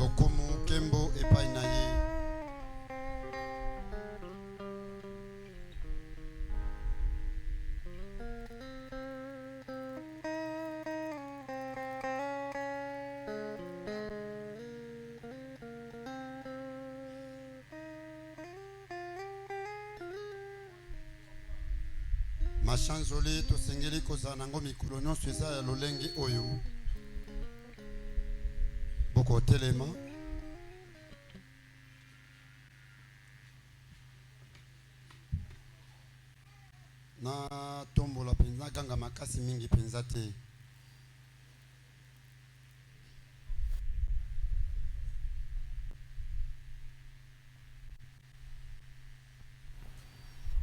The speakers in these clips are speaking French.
lokumu kembo epai na ye. Machanzoli tosengeli kozala nango mikolo nyonso eza ya lolenge oyo. Boko telema. Na tombola penza ganga makasi mingi penza te.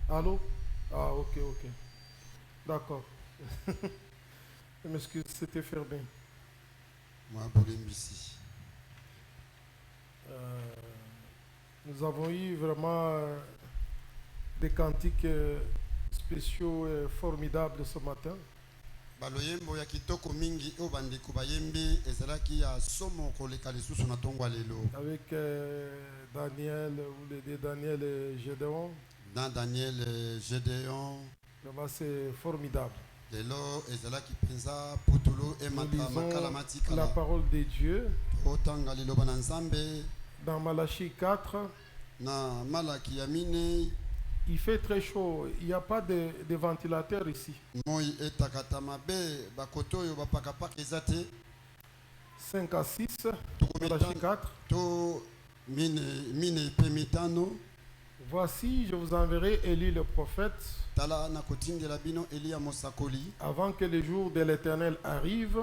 Allô? Ah, ok. D'accord. Je m'excuse, c'était fermé. Nous avons eu vraiment des cantiques spéciaux et formidables ce matin. Baloyembo ya kitoko mingi o bandeko bayembi ezalaki ya somo koleka lisusu na tongo lelo. Avec Daniel, ou les deux Daniel et Gédéon. Dans Daniel et Gédéon. Vraiment c'est formidable. Lelo ezalaki penza putulo e makala matika. La parole de Dieu. Otanga liloba na Nzambe. Dans Malachie 4. Na Malaki ya mine. Il fait très chaud, il n'y a pas de ventilateur ici. 5 à 6, Malachie 4. Voici, je vous enverrai Élie le prophète avant que le jour de l'Éternel arrive,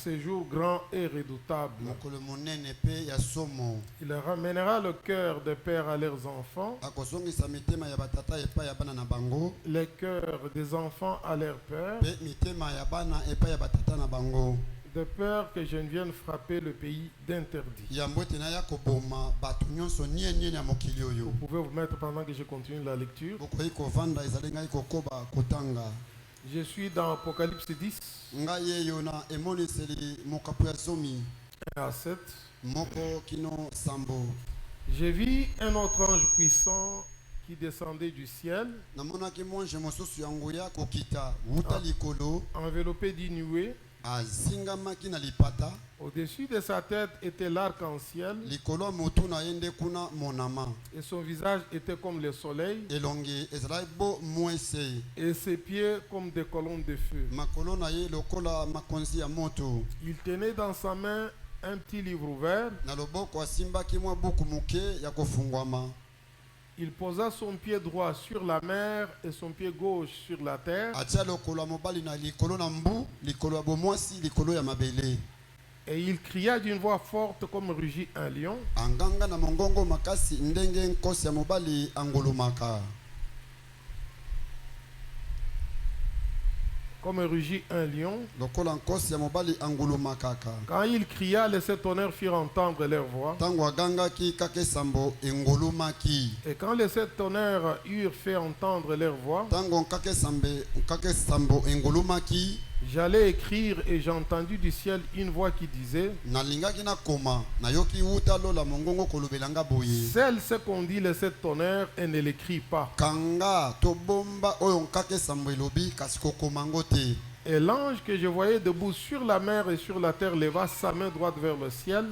ce jour grand et redoutable. Il ramènera le cœur des pères à leurs enfants, le cœur des enfants à leurs pères, de peur que je ne vienne frapper le pays d'interdit. Vous pouvez vous mettre pendant que je continue la lecture. Je suis dans Apocalypse 10. 1 à 7. J'ai vu un autre ange puissant qui descendait du ciel, enveloppé d'une nuée. Au-dessus de sa tête était l'arc-en-ciel et son visage était comme le soleil et ses pieds comme des colonnes de feu. Il tenait dans sa main un petit livre ouvert. Il posa son pied droit sur la mer et son pied gauche sur la terre. Et il cria d'une voix forte comme rugit un lion. Comme rugit un lion. Quand il cria, les sept tonnerres firent entendre leur voix. Et quand les sept tonnerres eurent fait entendre leur voix, j'allais écrire et j'ai entendu du ciel une voix qui disait: celle ce qu'on dit les sept tonnerres et ne l'écrit pas. Et l'ange que je voyais debout sur la mer et sur la terre leva sa main droite vers le ciel.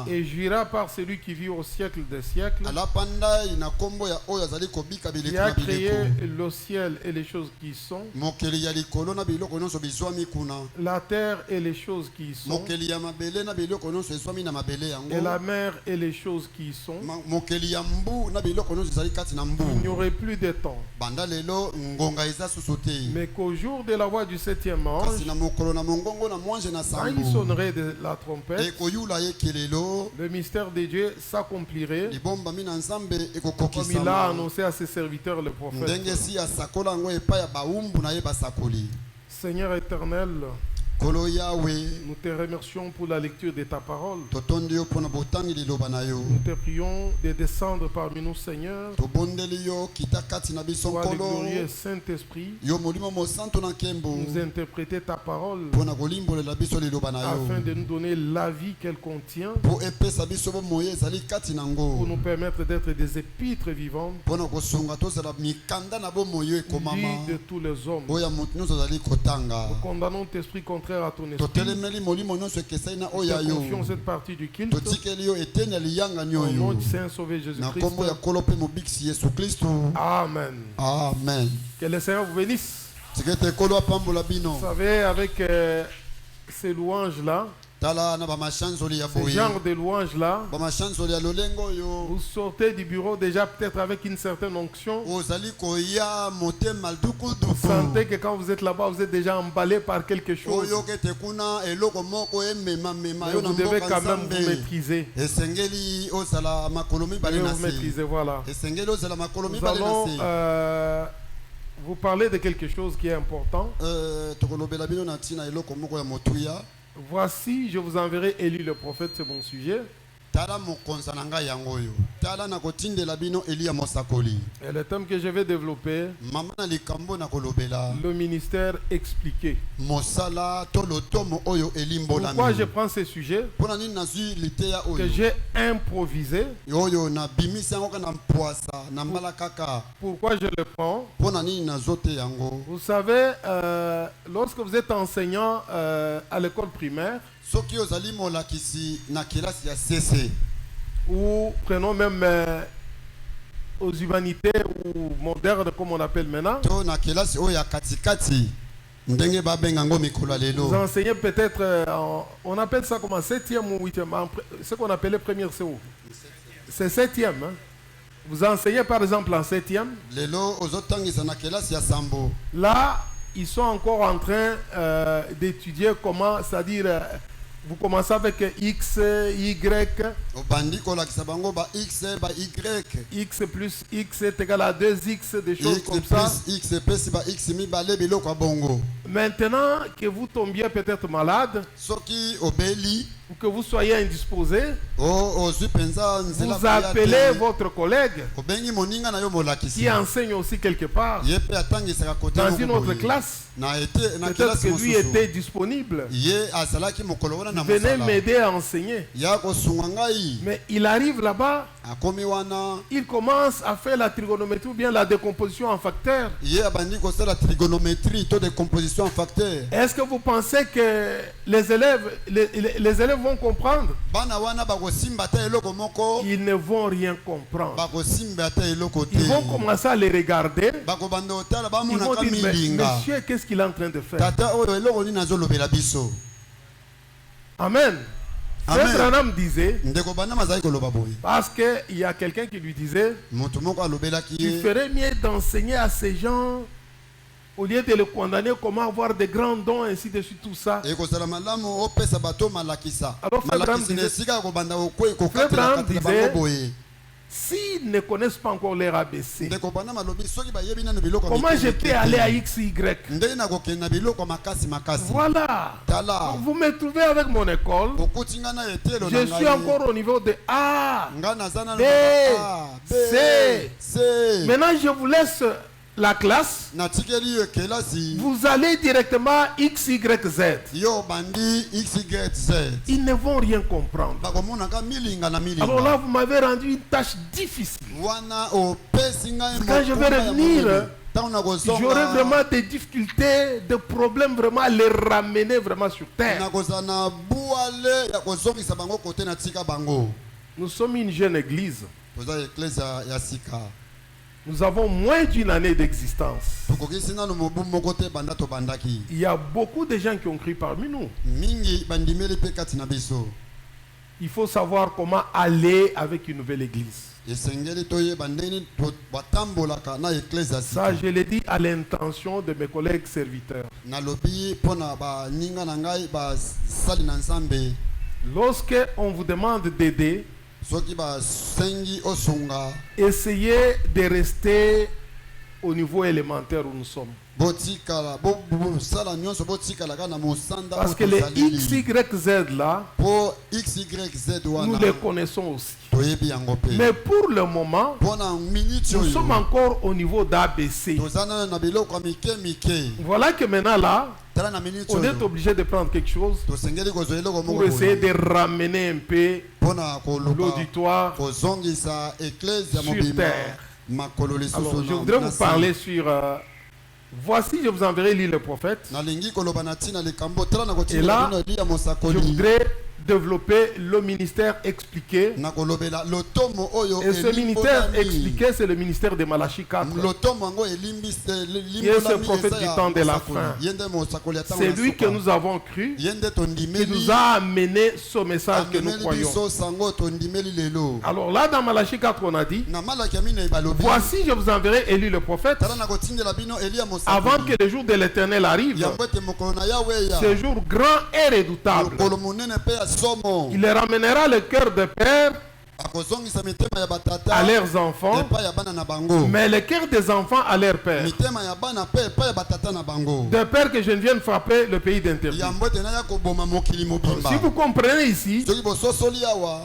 Et jura par celui qui vit au siècle des siècles, qui a créé le ciel et les choses qui y sont, la terre et les choses qui y sont, et la mer et les choses qui y sont. Il n'y aurait plus de temps. Mais qu'au jour de la voix du septième ange, quand il sonnerait de la trompette, le mystère de Dieu s'accomplirait comme il a annoncé à ses serviteurs le prophète. Seigneur éternel, Nous te remercions pour la lecture de ta parole. Nous te prions de descendre parmi nous, Seigneur. Toi, le glorieux Saint-Esprit, nous interpréter ta parole afin de nous donner la vie qu'elle contient, pour nous permettre d'être des épîtres vivantes de tous les hommes. Nous condamnons tes esprits contraires à ton esprit. Nous confions cette partie du culte au nom du Saint Sauvé Jésus-Christ. Amen. Amen. Que le Seigneur vous bénisse. Vous savez, avec ces louanges-là, ce genre de louanges-là, vous sortez du bureau déjà peut-être avec une certaine onction. Vous sentez que quand vous êtes là-bas, vous êtes déjà emballé par quelque chose. Mais vous devez quand même vous maîtriser. Vous maîtriser, voilà. Nous allons vous parler de quelque chose qui est important. Voici, je vous enverrai Élie le prophète, c'est mon sujet. Et le thème que je vais développer, le ministère expliqué. Pourquoi je prends ce sujet que j'ai improvisé? Pourquoi je le prends? Vous savez, lorsque vous êtes enseignant à l'école primaire, ou prenons même aux humanités ou modernes comme on appelle maintenant, vous enseignez peut-être, on appelle ça comme 7e ou 8e, ce qu'on appelait première CO. C'est 7e. Hein? Vous enseignez par exemple en 7e. Là, ils sont encore en train d'étudier comment, c'est-à-dire, vous commencez avec X, Y. X plus X est égal à 2X, des choses comme ça. Maintenant que vous tombiez peut-être malade, ou que vous soyez indisposé, vous appelez votre collègue qui enseigne aussi quelque part dans une autre classe. Peut-être que lui était disponible. Venez m'aider à enseigner. Mais il arrive là-bas, il commence à faire la trigonométrie ou bien la décomposition en facteurs. Est-ce que vous pensez que les élèves vont comprendre? Ils ne vont rien comprendre. Ils vont commencer à les regarder. Ils vont dire, mais monsieur, qu'est-ce qu'il est en train de faire? Amen. Frère Branham disait, parce qu'il y a quelqu'un qui lui disait, il ferait mieux d'enseigner à ces gens au lieu de le condamner comment avoir des grands dons, ainsi de suite, tout ça. Alors Frère Branham disait, s'ils ne connaissent pas encore leur ABC, comment je peux aller à XY? Voilà. Donc, vous me trouvez avec mon école. Je suis encore au niveau de A, B, C. Maintenant, je vous laisse la classe. Vous allez directement XYZ. Ils ne vont rien comprendre. Alors là, vous m'avez rendu une tâche difficile. Quand je vais revenir, j'aurai vraiment des difficultés, des problèmes vraiment à les ramener vraiment sur terre. Nous sommes une jeune église. Nous avons moins d'une année d'existence. Il y a beaucoup de gens qui ont cru parmi nous. Il faut savoir comment aller avec une nouvelle église. Ça, je l'ai dit à l'intention de mes collègues serviteurs. Lorsque on vous demande d'aider, essayez de rester au niveau élémentaire où nous sommes. Parce que les XYZ là, nous les connaissons aussi. Mais pour le moment, nous sommes encore au niveau d'ABC. Voilà que maintenant là, on est obligé de prendre quelque chose pour essayer de ramener un peu l'auditoire sur terre. Alors, je voudrais vous parler sur... voici, je vous enverrai lire le prophète. Et là, je voudrais développer le ministère expliqué. Et ce ministère expliqué, c'est le ministère de Malachie 4. Qui est ce prophète du temps de la fin. C'est lui que nous avons cru, qui nous a amené ce message que nous croyons. Alors là, dans Malachie 4, on a dit, voici, je vous enverrai Élie le prophète, avant que le jour de l'Éternel arrive, ce jour grand et redoutable. Il ramènera le cœur de père à leurs enfants, mais le cœur des enfants à leur père. De peur que je ne vienne frapper le pays d'interdit. Si vous comprenez ici,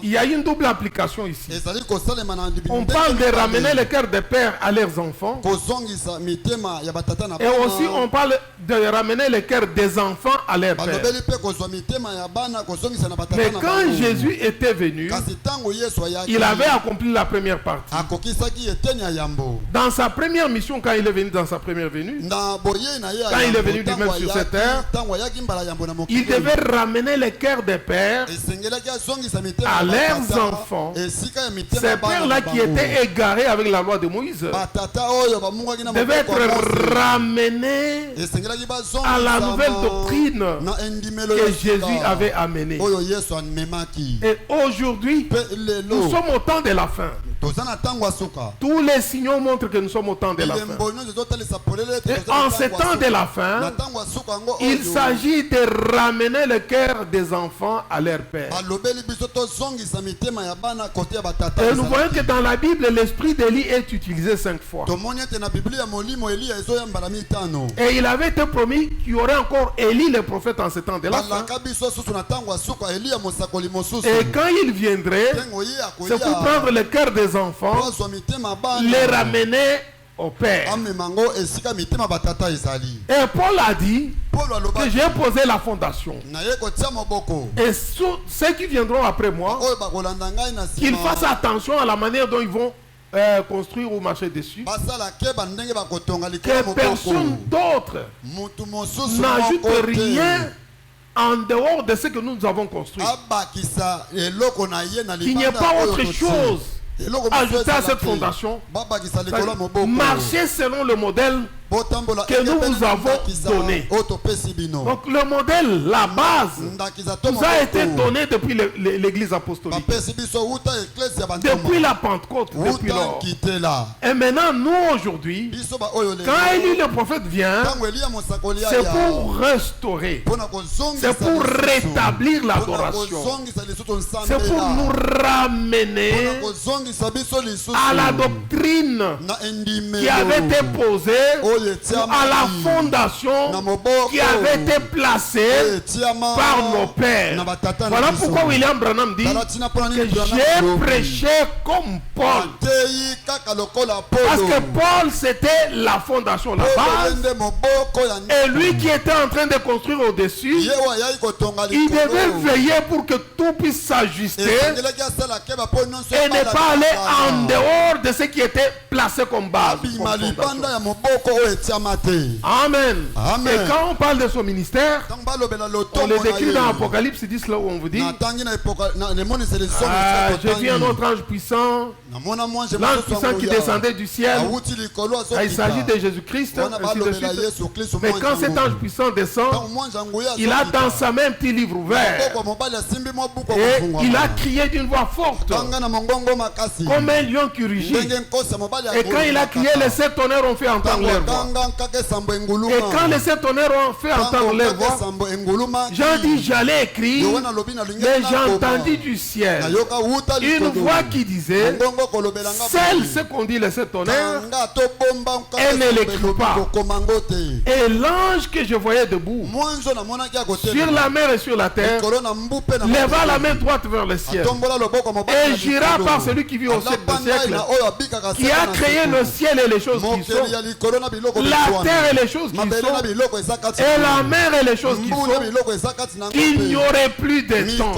il y a une double application ici. On parle de ramener le cœur des pères à leurs enfants. Et aussi on parle de ramener le cœur des enfants à leur père. Mais quand Jésus était venu, il avait accompli la première partie. Dans sa première mission, quand il est venu dans sa première venue, quand il est venu lui-même sur cette terre, il devait ramener les cœurs des pères à leurs enfants. Ces pères-là qui étaient égarés avec la loi de Moïse devaient être ramenés à la nouvelle doctrine que Jésus avait amenée. Et aujourd'hui, nous sommes au temps de la fin. Tous les signaux montrent que nous sommes au temps de la fin. Et en ce temps de la fin, il s'agit de ramener le cœur des enfants à leur père. Et nous voyons que dans la Bible, l'esprit d'Élie est utilisé 5 fois. Et il avait été promis qu'il y aurait encore Élie le prophète en ce temps de la fin. Et quand il viendrait, c'est pour prendre le cœur des enfants, les ramener au Père. Et Paul a dit que j'ai posé la fondation. Et ceux qui viendront après moi, qu'ils fassent attention à la manière dont ils vont construire ou marcher dessus. Que personne d'autre n'ajoute rien en dehors de ce que nous avons construit. Qu'il n'y ait pas autre chose ajouter à cette fondation. Marcher selon le modèle que nous vous avons donné. Donc le modèle, la base, nous a été donné depuis l'église apostolique. Depuis la Pentecôte, depuis lors. Et maintenant, nous aujourd'hui, quand Élie le prophète vient, c'est pour restaurer. C'est pour rétablir l'adoration. C'est pour nous ramener à la doctrine qui avait été posée, à la fondation qui avait été placée par nos pères. Voilà pourquoi William Branham dit que j'ai prêché comme Paul. Parce que Paul, c'était la fondation, la base. Et lui qui était en train de construire au-dessus, il devait veiller pour que tout puisse s'ajuster et ne pas aller en dehors de ce qui était placé comme base. Amen. Et quand on parle de son ministère, on le décrit dans Apocalypse 10, là où on vous dit j'ai vu un autre ange puissant, l'ange puissant qui descendait du ciel. Il s'agit de Jésus-Christ, ainsi de suite. Mais quand cet ange puissant descend, il a dans sa main un petit livre ouvert et il a crié d'une voix forte comme un lion qui rugit. Et quand il a crié, les 7 tonnerres ont fait entendre leur voix. voix. Et quand les sept tonnerres ont fait entendre leur voix, Jean dit, j'allais écrire, mais j'ai entendu du ciel une voix qui disait, celle ce qu'on dit les sept tonnerres, elle ne l'écrit pas. Et l'ange que je voyais debout, sur la mer et sur la terre, leva la main droite vers le ciel et jura par celui qui vit au siècle des siècles, qui a créé le ciel et les choses qui sont, la terre et les choses qui sont, et la mer et les choses qui sont, qu'il n'y aurait plus de temps,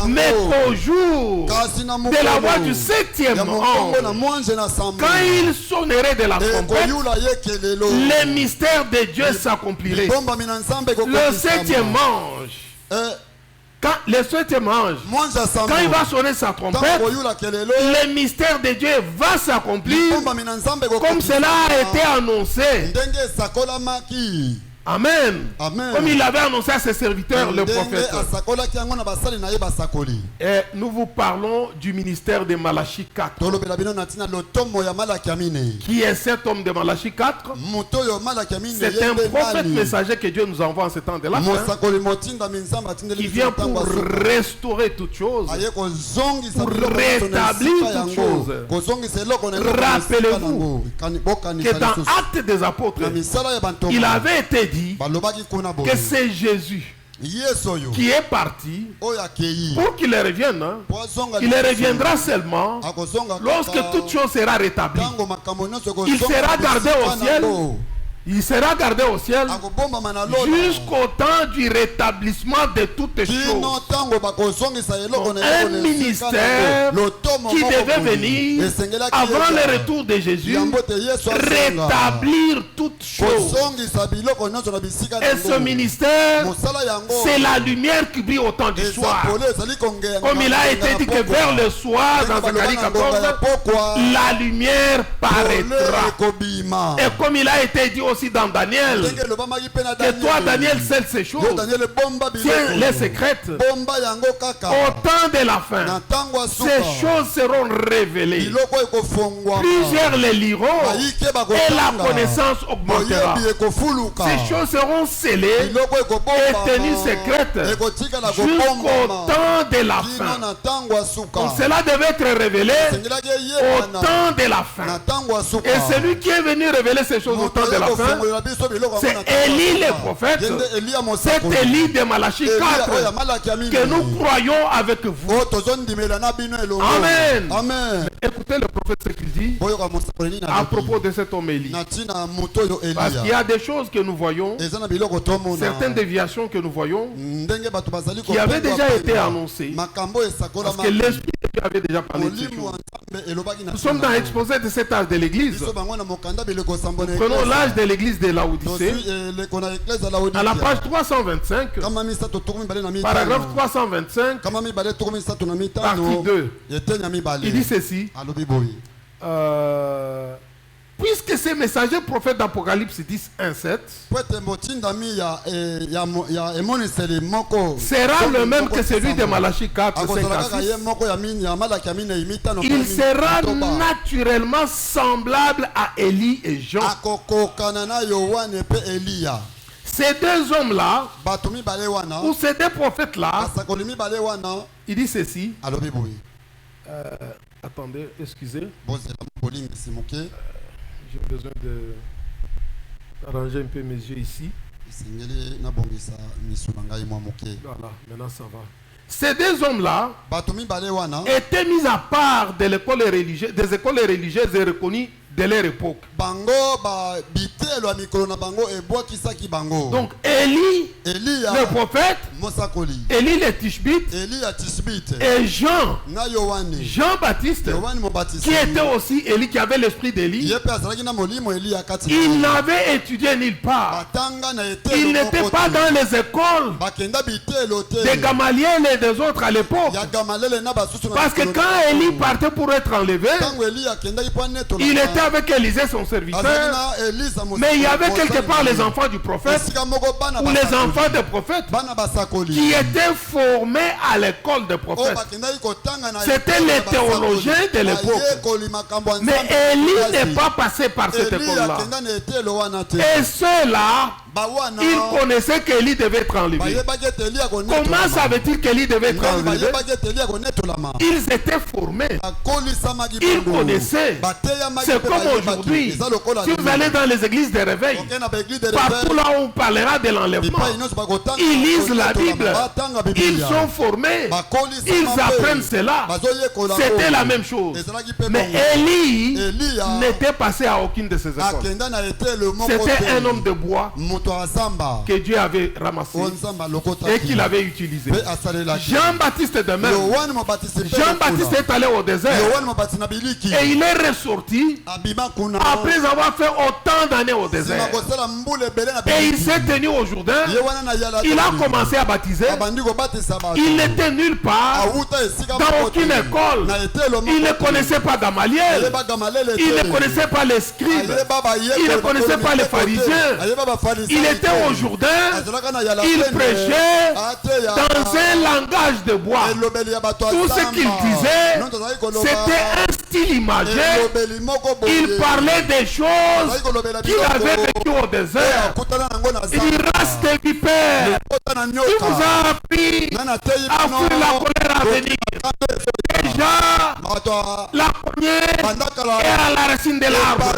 mais qu'au jour de la voix du septième ange, quand il sonnerait de la trompette, les mystères de Dieu s'accompliraient. Le septième ange, quand le septième ange, quand il va sonner sa trompette, le mystère de Dieu va s'accomplir comme cela a été annoncé. Amen. Amen. Comme il avait annoncé à ses serviteurs, le prophète. Et nous vous parlons du ministère de Malachie 4. Qui est cet homme de Malachie 4? C'est un prophète messager que Dieu nous envoie en ce temps de la fin, qui vient pour restaurer toutes choses, pour rétablir toutes choses. Rappelez-vous que dans Actes des Apôtres, il avait été dit que c'est Jésus qui est parti pour qu'il revienne, qu'il reviendra seulement lorsque toute chose sera rétablie. Il sera gardé au ciel. Il sera gardé au ciel jusqu'au temps du rétablissement de toutes choses. Donc, un ministère qui devait venir avant le retour de Jésus, rétablir toutes choses. Et ce ministère, c'est la lumière qui brille au temps du soir. Comme il a été dit que vers le soir, dans Zacharie 14, la lumière paraîtra. Et comme il a été dit aussi dans Daniel, que toi Daniel sais ces choses, tiens les secrètes. Au temps de la fin, ces choses seront révélées. Plusieurs les liront et la connaissance augmentera. Ces choses seront scellées et tenues secrètes jusqu'au temps de la fin. Donc cela devait être révélé au temps de la fin. Et celui qui est venu révéler ces choses au temps de la fin, c'est Élie le prophète. C'est Élie de Malachie 4 que nous croyons avec vous. Amen. Amen. Écoutez le prophète ce qu'il dit à propos de cet homme Élie. Parce qu'il y a des choses que nous voyons, certaines déviations que nous voyons, qui avaient déjà été annoncées. Parce que l'Esprit de Dieu avait déjà parlé de ces choses. Nous sommes dans l'exposé de cet âge de l'Église. Prenons l'âge de l'Église de Laodicée. À la page 325, paragraphe 325, partie 2. Il dit ceci. Puisque ces messagers prophètes d'Apocalypse 10, 1, 7 sera le même que celui de Malachie 4, 5 à 6, il sera naturellement semblable à Élie et Jean. Ces deux hommes-là, ou ces deux prophètes-là, il dit ceci. Attendez, excusez. J'ai besoin d'arranger un peu mes yeux ici. Voilà, maintenant ça va. Ces deux hommes-là étaient mis à part de l'école religieuse, des écoles religieuses et reconnues de leur époque. Donc Élie, le prophète, Élie le Tishbite, et Jean-Baptiste, qui était aussi Élie, qui avait l'esprit d'Élie, il n'avait étudié nulle part. Il n'était pas dans les écoles de Gamaliel et des autres à l'époque. Parce que quand Élie partait pour être enlevé, il était avec Élisée son serviteur, mais il y avait quelque part les enfants du prophète ou les enfants des prophètes qui étaient formés à l'école des prophètes. C'était les théologiens de l'époque. Mais Élie n'est pas passé par cette école-là. Et ceux-là, ils connaissaient qu'Élie devait être enlevé. Comment savait-il qu'Élie devait être enlevé? Ils étaient formés. Ils connaissaient. C'est comme aujourd'hui. Si vous allez dans les églises de réveil, partout là où on parlera de l'enlèvement, ils lisent la Bible. Ils sont formés. Ils apprennent cela. C'était la même chose. Mais Élie n'était passé à aucune de ces écoles. C'était un homme de bois que Dieu avait ramassé et qu'il avait utilisé. Jean-Baptiste de même. Jean-Baptiste est allé au désert et il est ressorti après avoir fait autant d'années au désert. Et il s'est tenu au Jourdain. Il a commencé à baptiser. Il n'était nulle part, dans aucune école. Il ne connaissait pas Gamaliel. Il ne connaissait pas les scribes. Il ne connaissait pas les pharisiens. Il était au Jourdain. Il prêchait dans un langage de bois. Tout ce qu'il disait, c'était un style imagé. Il parlait des choses qu'il avait vécues au désert. Il dit, race des vipères, qui vous a appris à fuir la colère à venir. Déjà, la poignée est à la racine de l'arbre.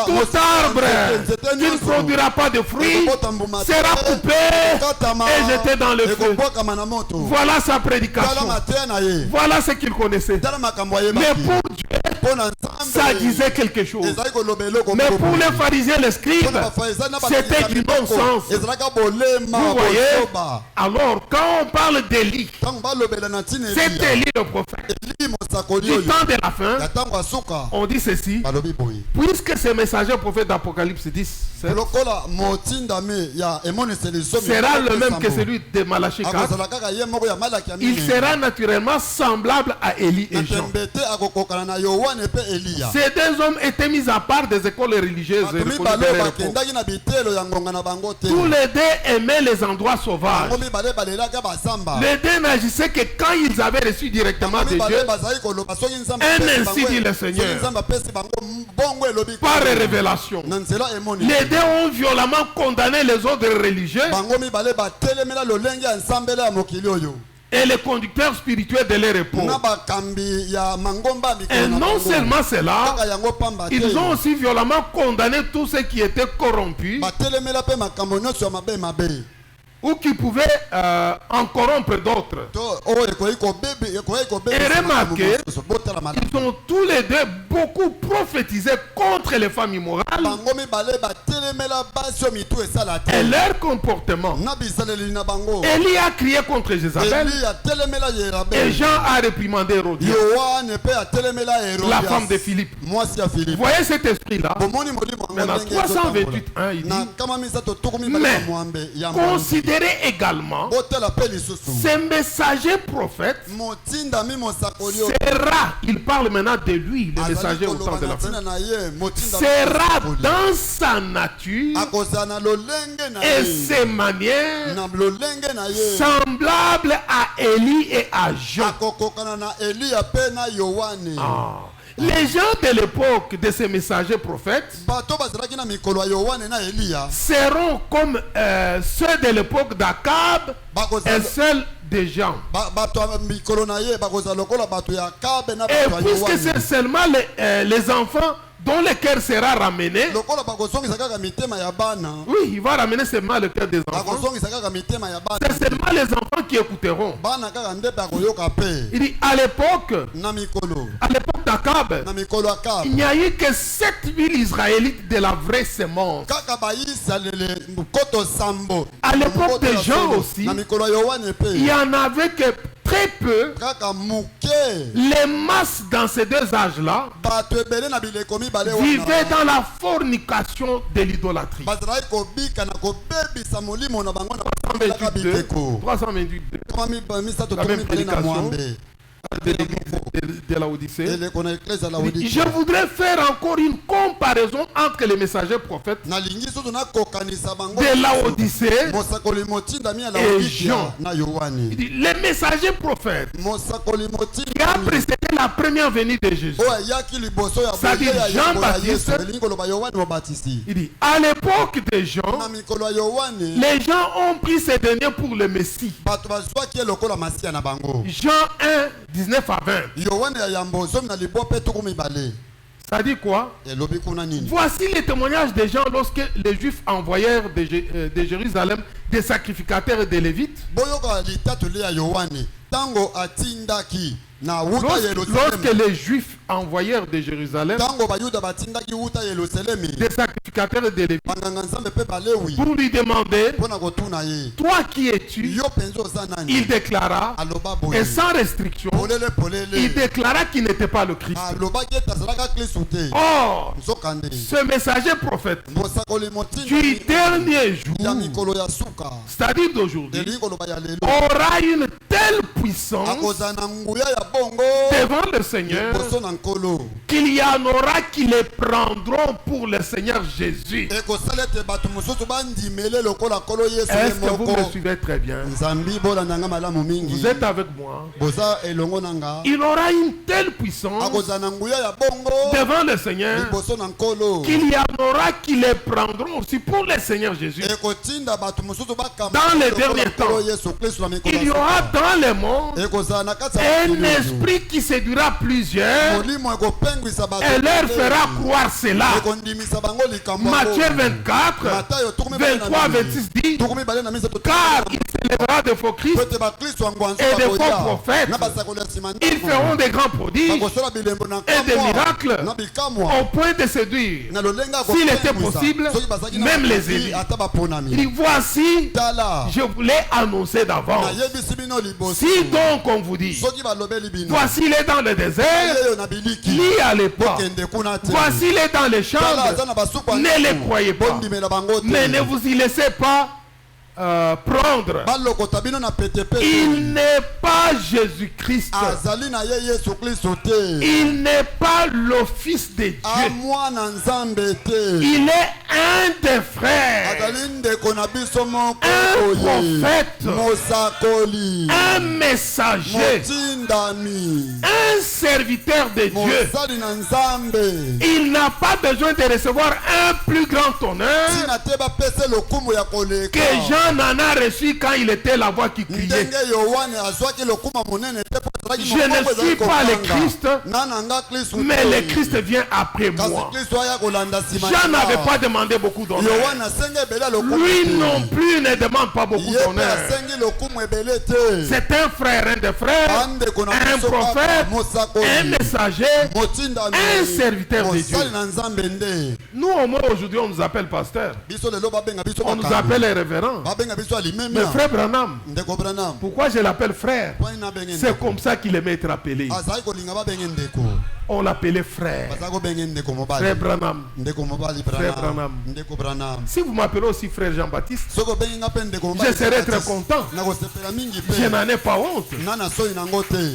Tout arbre qui ne produira pas de fruits sera coupé et jeté dans le feu. Voilà sa prédication. Voilà ce qu'il connaissait. Mais pour Dieu, ça disait quelque chose. Mais pour les pharisiens, les scribes, c'était du non-sens. Vous voyez? Alors, quand on parle d'Élie, c'est Élie le prophète. Du temps de la fin, on dit ceci. Puisque ce messager prophète d'Apocalypse 10 sera le même que celui de Malachie 4, il sera naturellement semblable à Élie et Jean. Ces deux hommes étaient mis à part des écoles religieuses. Tous les deux aimaient les endroits sauvages. Les deux n'agissaient que quand ils avaient reçu directement de Dieu un ainsi dit le Seigneur par révélation. Les deux ont violemment condamné les ordres religieux et les conducteurs spirituels de leur époque. Et non seulement cela, ils ont aussi violemment condamné tous ceux qui étaient corrompus ou qui pouvaient en corrompre d'autres. Et remarquez, ils ont tous les deux beaucoup prophétisé contre les femmes immorales et leur comportement. Élie a crié contre Jézabel et Jean a réprimandé Hérodias, la femme de Philippe. Vous voyez cet esprit-là? Maintenant, 328, il dit, mais considérez également ces messagers prophètes sera, il parle maintenant de lui, le messager au temps de la fin, sera dans sa nature et ses manières semblables à Élie et à Jean. Les gens de l'époque de ces messagers prophètes seront comme ceux de l'époque d'Akab et ceux de Jean. Et puisque c'est seulement les enfants dont le cœur sera ramené, oui, il va ramener seulement le cœur des enfants. C'est seulement les enfants qui écouteront. Il dit à l'époque d'Akab, il n'y a eu que 7000 Israélites de la vraie sémence. À l'époque de Jean aussi, il n'y en avait que très peu. Les masses dans ces deux âges-là vivaient dans la fornication de l'idolâtrie. 328, la même prédication de l'Église de la Odyssée. Je voudrais faire encore une comparaison entre les messagers prophètes de la Odyssée et Jean. Les messagers prophètes qui a précédé la première venue de Jésus. C'est-à-dire Jean-Baptiste. Il dit, à l'époque de Jean, les gens ont pris ces derniers pour le Messie. Jean 1, 19 à 20. Ça dit quoi? Voici les témoignages des gens lorsque les Juifs envoyèrent de Jérusalem des sacrificateurs et des Lévites. Lorsque les Juifs envoyèrent de Jérusalem des sacrificateurs et des Lévites pour lui demander, toi qui es-tu? Il déclara, et sans restriction, il déclara qu'il n'était pas le Christ. Or, ce messager prophète du dernier jour, c'est-à-dire d'aujourd'hui, aura une telle puissance devant le Seigneur qu'il y en aura qui les prendront pour le Seigneur Jésus. Est-ce que vous me suivez très bien? Vous êtes avec moi? Il aura une telle puissance devant le Seigneur qu'il y en aura qui les prendront aussi pour le Seigneur Jésus. Dans les derniers temps, il y aura dans le monde un esprit qui séduira plusieurs et leur fera croire cela. Matthieu 24, 23, 26 dit, car il s'élèvera de faux Christ et de faux prophètes. Ils feront des grands prodiges et des miracles au point de séduire, s'il était possible, même les élus. Il dit, voici, je vous l'ai annoncé d'avance. Si donc on vous dit, voici il est dans le désert, ni à l'époque. Voici il est dans les chambres, ne les croyez pas, mais ne vous y laissez pas prendre. Il n'est pas Jésus-Christ. Il n'est pas le Fils de Dieu. Il est un des frères, un prophète, un messager, un serviteur de Dieu. Il n'a pas besoin de recevoir un plus grand honneur que Jean en a reçu quand il était la voix qui criait. Je ne suis pas le Christ, mais le Christ vient après moi. Jean n'avait pas demandé beaucoup d'honneur. Lui non plus ne demande pas beaucoup d'honneur. C'est un frère, un des frères, un prophète, un messager, un serviteur de Dieu. Nous au moins aujourd'hui on nous appelle pasteur, on nous appelle les révérends. Mais frère Branham, pourquoi je l'appelle frère? C'est comme ça qu'il aimait être appelé. On l'appelait frère. Frère Branham. Frère Branham. Si vous m'appelez aussi frère Jean-Baptiste, je serai très content. Je n'en ai pas honte.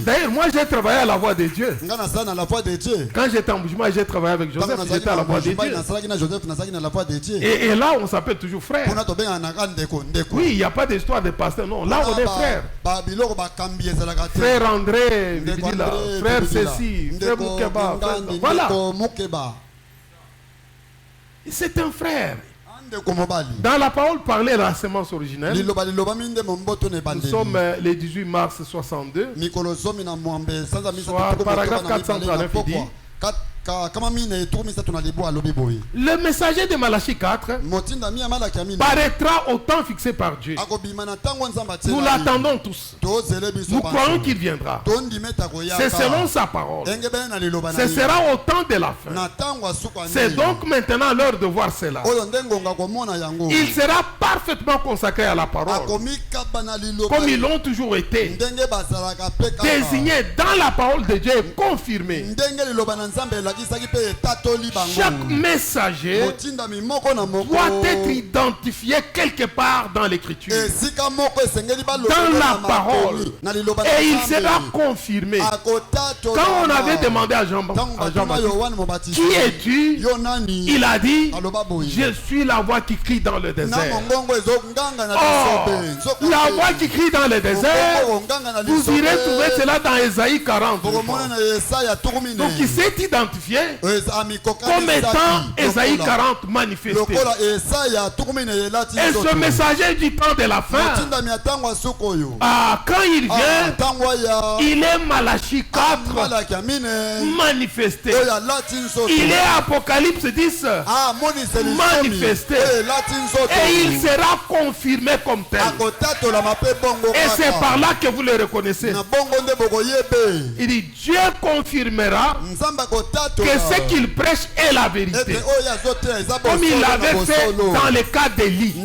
D'ailleurs, moi j'ai travaillé à la voix de Dieu. Quand j'étais en Bougema, j'ai travaillé avec Joseph. J'étais à la voix de Dieu. Et là, on s'appelle toujours frère. Oui, il n'y a pas d'histoire de pasteur. Non, là on est frère. Frère André, frère Cécile, frère Moukeba. Voilà. C'est un frère. Dans la parole parlée de la sémence originelle, nous sommes le 18 mars 62, soit paragraphe 439, il dit, le messager de Malachie 4 paraîtra au temps fixé par Dieu. Nous l'attendons tous. Nous croyons qu'il viendra. C'est selon sa parole. Ce sera au temps de la fin. C'est donc maintenant l'heure de voir cela. Il sera parfaitement consacré à la parole, comme ils l'ont toujours été, désigné dans la parole de Dieu et confirmé. Chaque messager doit être identifié quelque part dans l'écriture, dans la parole, et il sera confirmé. Quand on avait demandé à Jean-Baptiste, qui es-tu? Il a dit, je suis la voix qui crie dans le désert. Oh, la voix qui crie dans le désert, vous irez trouver cela dans Ésaïe 40. Donc il s'est identifié comme étant Ésaïe 40 manifesté. Et ce messager du temps de la fin, quand il vient, il est Malachie 4 manifesté. Il est Apocalypse 10 manifesté. Et il sera confirmé comme tel. Et c'est par là que vous le reconnaissez. Il dit, Dieu confirmera que ce qu'il prêche est la vérité. Comme il l'avait fait dans le cas d'Élie.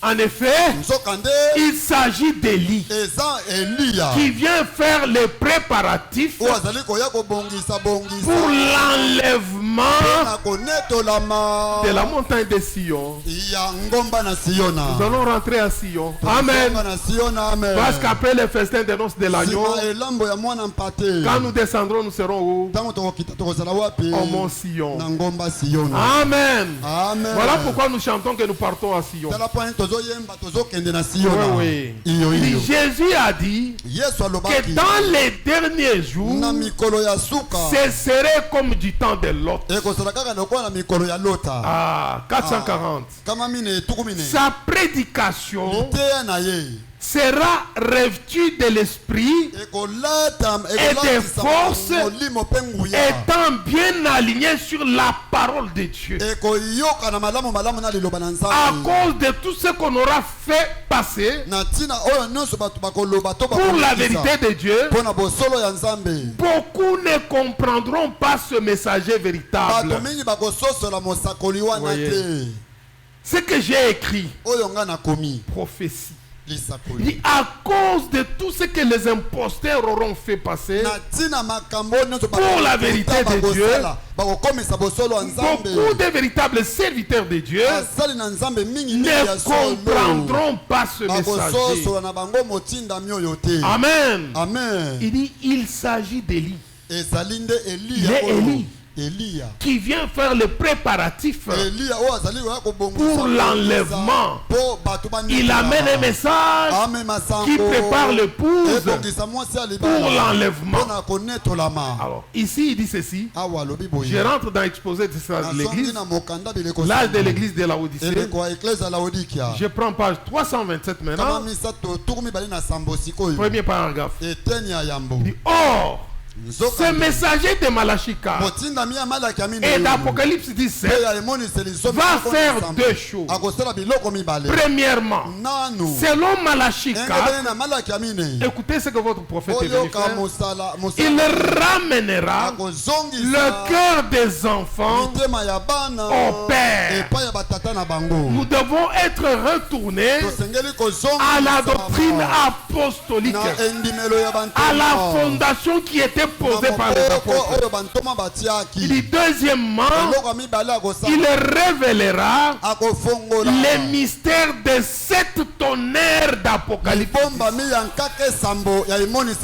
En effet, il s'agit d'Élie qui vient faire les préparatifs pour l'enlèvement de la montagne de Sion. Nous allons rentrer à Sion. Amen. Parce qu'après le festin des noces de l'agneau, quand nous descendrons, nous serons où? Au mont Sion. Amen. Voilà pourquoi nous chantons que nous partons à Sion. Oui. Jésus a dit que dans les derniers jours, ce serait comme du temps de Lot. 440. Sa prédication sera revêtu de l'esprit et des forces, étant bien aligné sur la parole de Dieu, à cause de tout ce qu'on aura fait passer pour la vérité de Dieu. Beaucoup ne comprendront pas ce messager véritable. Voyez. Ce que j'ai écrit, prophétie, à cause de tout ce que les imposteurs auront fait passer pour la vérité de Dieu, beaucoup de véritables serviteurs de Dieu ne comprendront pas ce messager. Amen. Il dit, il s'agit d'Élie. Il est Élie qui vient faire le préparatif pour l'enlèvement. Il amène un message qui prépare l'épouse pour l'enlèvement. Alors, ici, il dit ceci. Je rentre dans l'exposé de l'église, l'âge de l'église de Laodicée. Je prends page 327 maintenant. Premier paragraphe. Il dit, or, ce messager de Malachie 4 et d'Apocalypse 17 va faire deux choses. Premièrement, selon Malachie 4, écoutez ce que votre prophète est venu faire. Il ramènera le cœur des enfants au Père. Nous devons être retournés à la doctrine apostolique, à la fondation qui était posé par les apôtres. Il dit deuxièmement, il révélera les mystères de 7 tonnerres d'Apocalypse.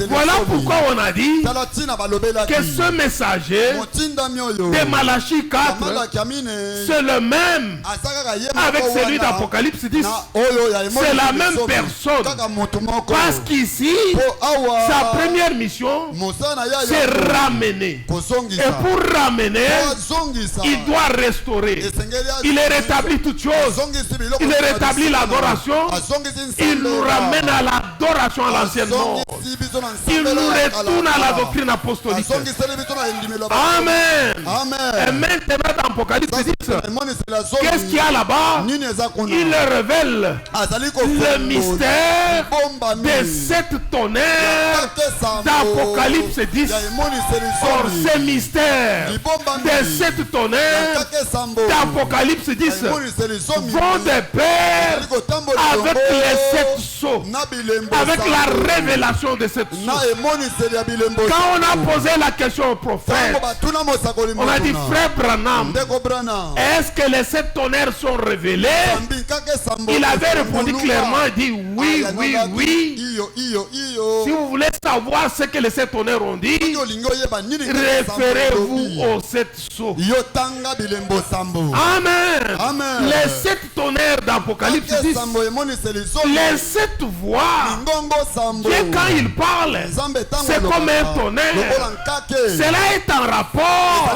Voilà pourquoi on a dit que ce messager de Malachie 4, c'est le même avec celui d'Apocalypse 10. C'est la même personne. Parce qu'ici, sa première mission, c'est ramener. Et pour ramener, il doit restaurer. Il rétablit toutes choses. Il rétablit l'adoration. Il nous ramène à l'adoration à l'ancienne mort. Il nous retourne à la doctrine apostolique. Amen. Et maintenant dans Apocalypse 10, Qu'est-ce qu'il y a là-bas? Il révèle le mystère des 7 tonnerres d'Apocalypse 10. Or, ces mystères des 7 tonnerres d'Apocalypse 10 vont de pair avec les 7 sceaux, avec la révélation de cette sceaux. Quand on a posé la question au prophète, on a dit, frère Branham, est-ce que les 7 tonnerres sont révélés? Il avait répondu clairement, il dit oui, oui, oui. Si vous voulez savoir ce que les 7 tonnerres ont dit, référez-vous aux 7 sceaux. Amen. Les 7 tonnerres d'Apocalypse 10, les 7 voix, Dieu quand il parle, c'est comme un tonnerre. Cela est en rapport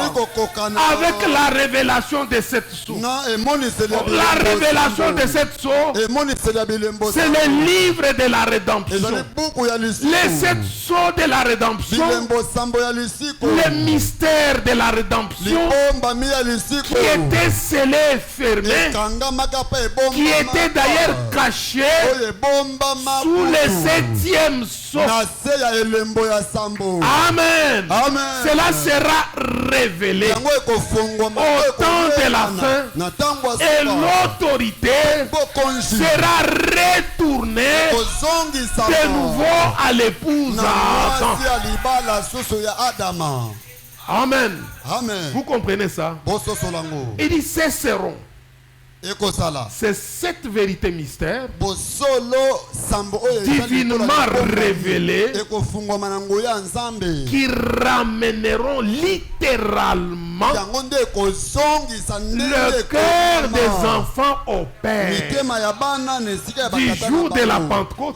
avec la révélation de 7 sceaux. La révélation de 7 sceaux, c'est le livre de la rédemption. Les 7 sceaux de la rédemption, le mystère de la rédemption qui était scellé et fermé, qui était d'ailleurs caché sous le 7e sceau. Amen. Cela sera révélé au temps de la fin et l'autorité sera retournée de nouveau à l'épouse Adam. Amen. Vous comprenez ça? Il dit cesseront. C'est cette vérité mystère divinement révélée qui ramèneront littéralement le cœur des enfants au Père du jour de la Pentecôte.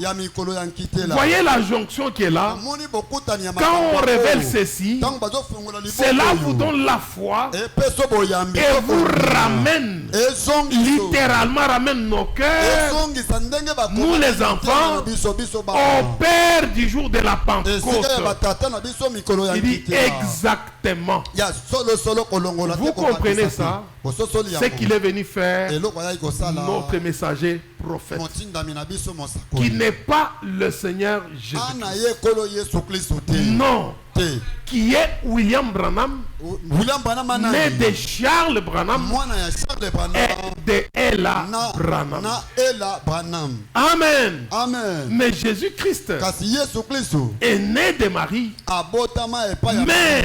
Voyez la jonction qui est là. Quand on révèle ceci, cela vous donne la foi et vous ramène littéralement ramène nos cœurs, nous les enfants, au Père du jour de la Pentecôte. Il dit exactement. Vous comprenez ça? Ce qu'il est venu faire, notre messager prophète, qui n'est pas le Seigneur Jésus-Christ. Non. Qui est William Branham, né de Charles Branham et de Ella Branham. Amen. Mais Jésus-Christ est né de Marie, mais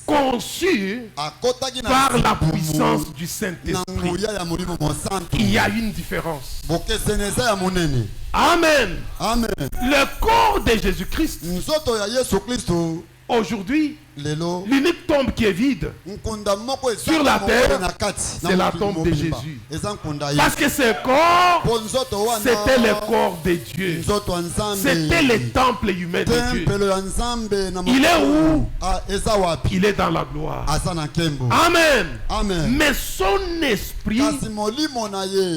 conçu par la puissance du Saint-Esprit. Il y a une différence. Amen. Le corps de Jésus-Christ, aujourd'hui, l'unique tombe qui est vide sur la terre, c'est la tombe de Jésus. Parce que ce corps, c'était le corps de Dieu. C'était le temple humain de Dieu. Il est où? Il est dans la gloire. Amen. Mais son esprit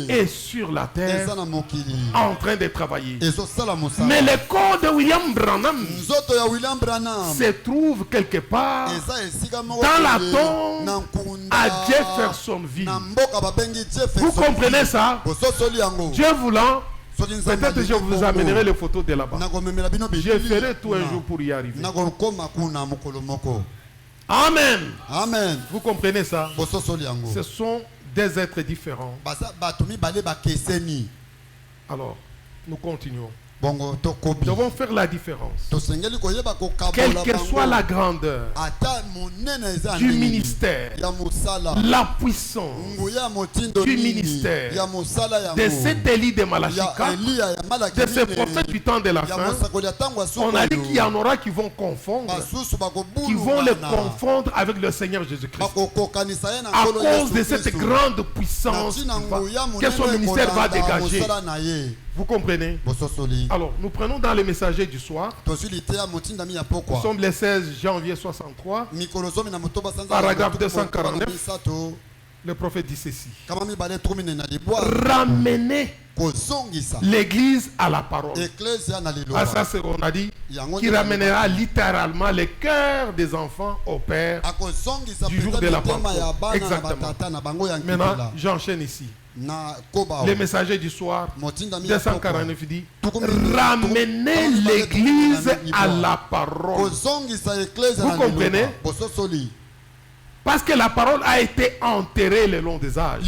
est sur la terre en train de travailler. Mais le corps de William Branham se trouve quelque part dans la tombe à Jeffersonville. Vous comprenez ça? Dieu voulant, peut-être je vous amènerai les photos de là-bas. Je ferai tout un jour pour y arriver. Amen. Vous comprenez ça? Ce sont des êtres différents. Alors, nous continuons. Nous devons faire la différence. Quelle que soit la grandeur du ministère, la puissance du ministère de cet Élie de Malachika, de ce prophète du temps de la fin, on a dit qu'il y en aura qui vont confondre, qui vont le confondre avec le Seigneur Jésus-Christ. À cause de cette grande puissance que son ministère va dégager. Vous comprenez? Alors, nous prenons dans les messagers du soir. Nous sommes le 16 janvier 63, paragraphe 249. Le prophète dit ceci. Ramenez l'église à la parole. Ah, ça c'est on a dit. Qui ramènera littéralement les cœurs des enfants au Père du jour de la Pentecôte. Exactement. Maintenant, j'enchaîne ici. Les messagers du soir, 249 dit, ramenez l'église à la parole. Vous comprenez? Parce que la parole a été enterrée le long des âges.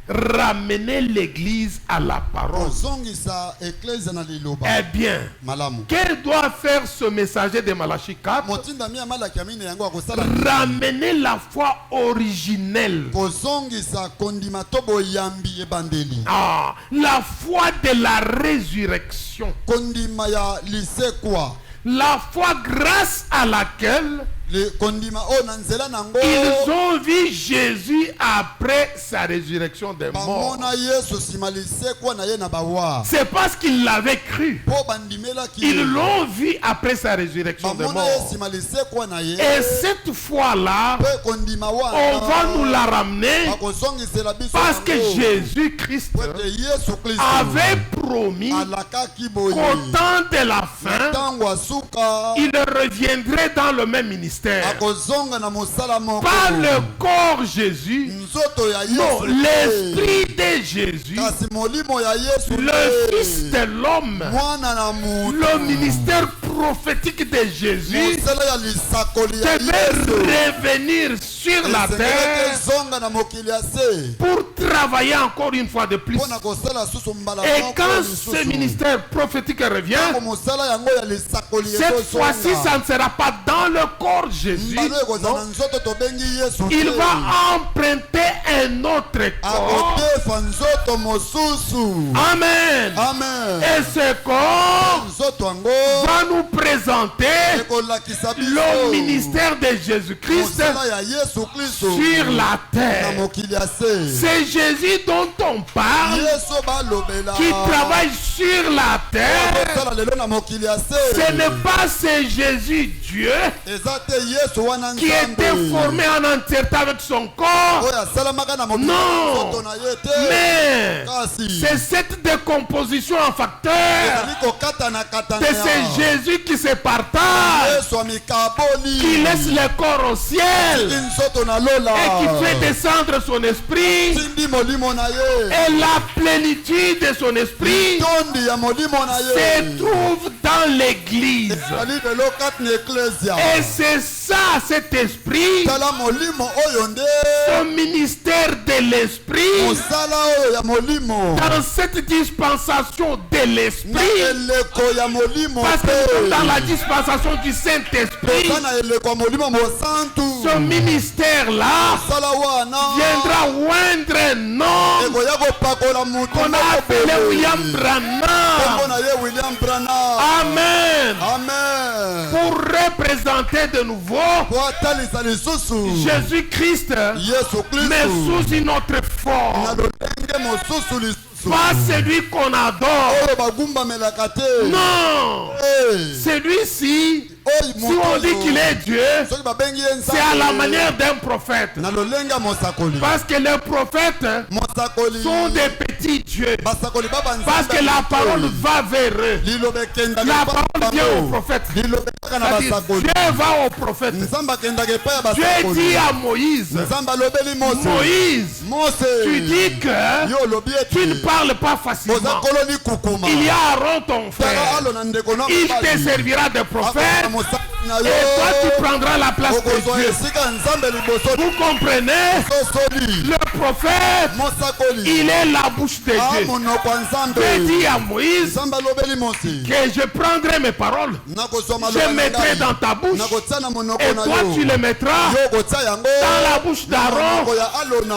Ramenez l'église à la parole. Eh bien, quel doit faire ce messager de Malachie 4? Ramenez la foi originelle. Ah, la foi de la résurrection. La foi grâce à laquelle ils ont vu Jésus après sa résurrection des morts. C'est parce qu'ils l'avaient cru. Ils l'ont vu après sa résurrection des morts. Et cette foi-là, on va nous la ramener parce que Jésus-Christ avait promis qu'au temps de la fin, il reviendrait dans le même ministère. Pas le corps Jésus, non, l'esprit de Jésus, le Fils de l'homme, le ministère prophétique de Jésus devait revenir sur la terre pour travailler encore une fois de plus. Et quand ce ministère prophétique revient, cette fois-ci, ça ne sera pas dans le corps Jésus, non. Il va emprunter un autre corps. Amen. Et ce corps va nous présenter le ministère de Jésus-Christ sur la terre. C'est Jésus dont on parle, qui travaille sur la terre. Ce n'est pas ce Jésus Dieu qui était formé en entièreté avec son corps. Non. Mais c'est cette décomposition en facteurs de ce Jésus qui se partage, qui laisse le corps au ciel et qui fait descendre son esprit. Et la plénitude de son esprit se trouve dans l'église. Et c'est ça, cet esprit, ce ministère de l'esprit, dans cette dispensation de l'esprit, parce que dans la dispensation du Saint-Esprit, ce ministère-là viendra oindre un homme qu'on a appelé William Branham. Amen. Pour représenter de nouveau Jésus-Christ, mais sous une autre forme. Pas celui qu'on adore. Non. Celui-ci, si on dit qu'il est Dieu, c'est à la manière d'un prophète. Parce que les prophètes sont des petits dieux. Parce que la parole va vers eux. La parole vient au prophète. Dieu va au prophète. Dieu dit à Moïse, tu dis que tu ne parles pas facilement. Il y a Aaron ton frère. Il te servira de prophète. Et toi tu prendras la place de Dieu. Vous comprenez? Le prophète, il est la bouche de Dieu. Dieu dit à Moïse que je prendrai mes paroles, je mettrai dans ta bouche, et toi tu les mettras dans la bouche d'Aaron.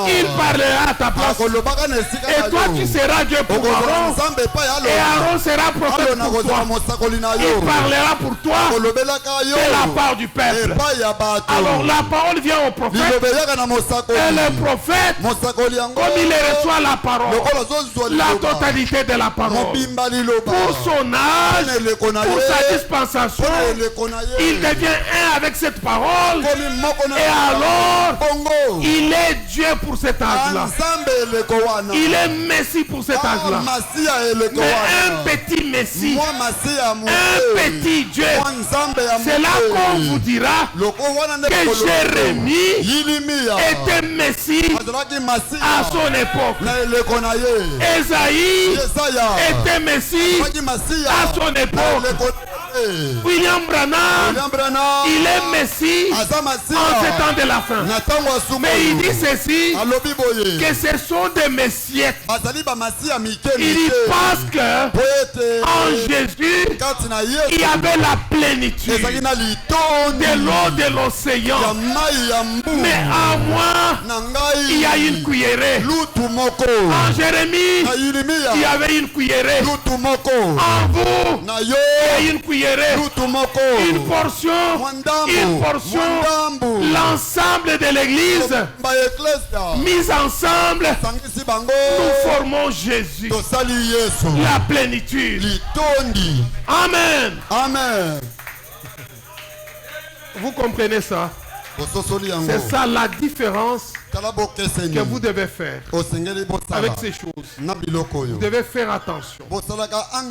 Il parlera à ta place. Et toi tu seras Dieu pour Aaron, et Aaron sera prophète pour toi. Il parlera pour toi de la part du peuple. Alors la parole vient au prophète, et le prophète, comme il reçoit la parole, la totalité de la parole. Pour son âge, pour sa dispensation, il devient un avec cette parole. Et alors, il est Dieu pour cet âge-là. Il est Messie pour cet âge-là. Mais un petit Messie, un petit Dieu, c'est là qu'on vous dira que Jérémie était Messie à son époque. Esaïe était Messie à son époque. William Branham, il est Messie en ce temps de la fin. Mais il dit ceci, que ce sont des messiettes. Il dit parce que en Jésus, il y avait la plénitude de l'eau de l'océan. Mais en moi, il y a une cuillerée. En Jérémie, il y avait une cuillerée. En vous, il y a une cuillerée. Une portion, l'ensemble de l'église mise ensemble, nous formons Jésus, la plénitude. Amen. Amen. Vous comprenez ça? C'est ça la différence que vous devez faire avec ces choses. Vous devez faire attention. Nous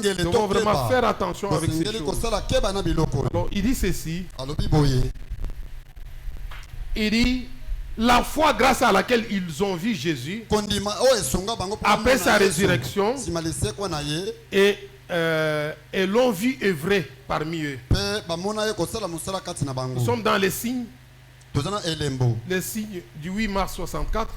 devons vraiment faire attention avec ces choses. Bon, il dit ceci. Il dit la foi grâce à laquelle ils ont vu Jésus après sa résurrection et l'ont vu œuvrer parmi eux. Nous sommes dans les signes. Le signe du 8 mars 64.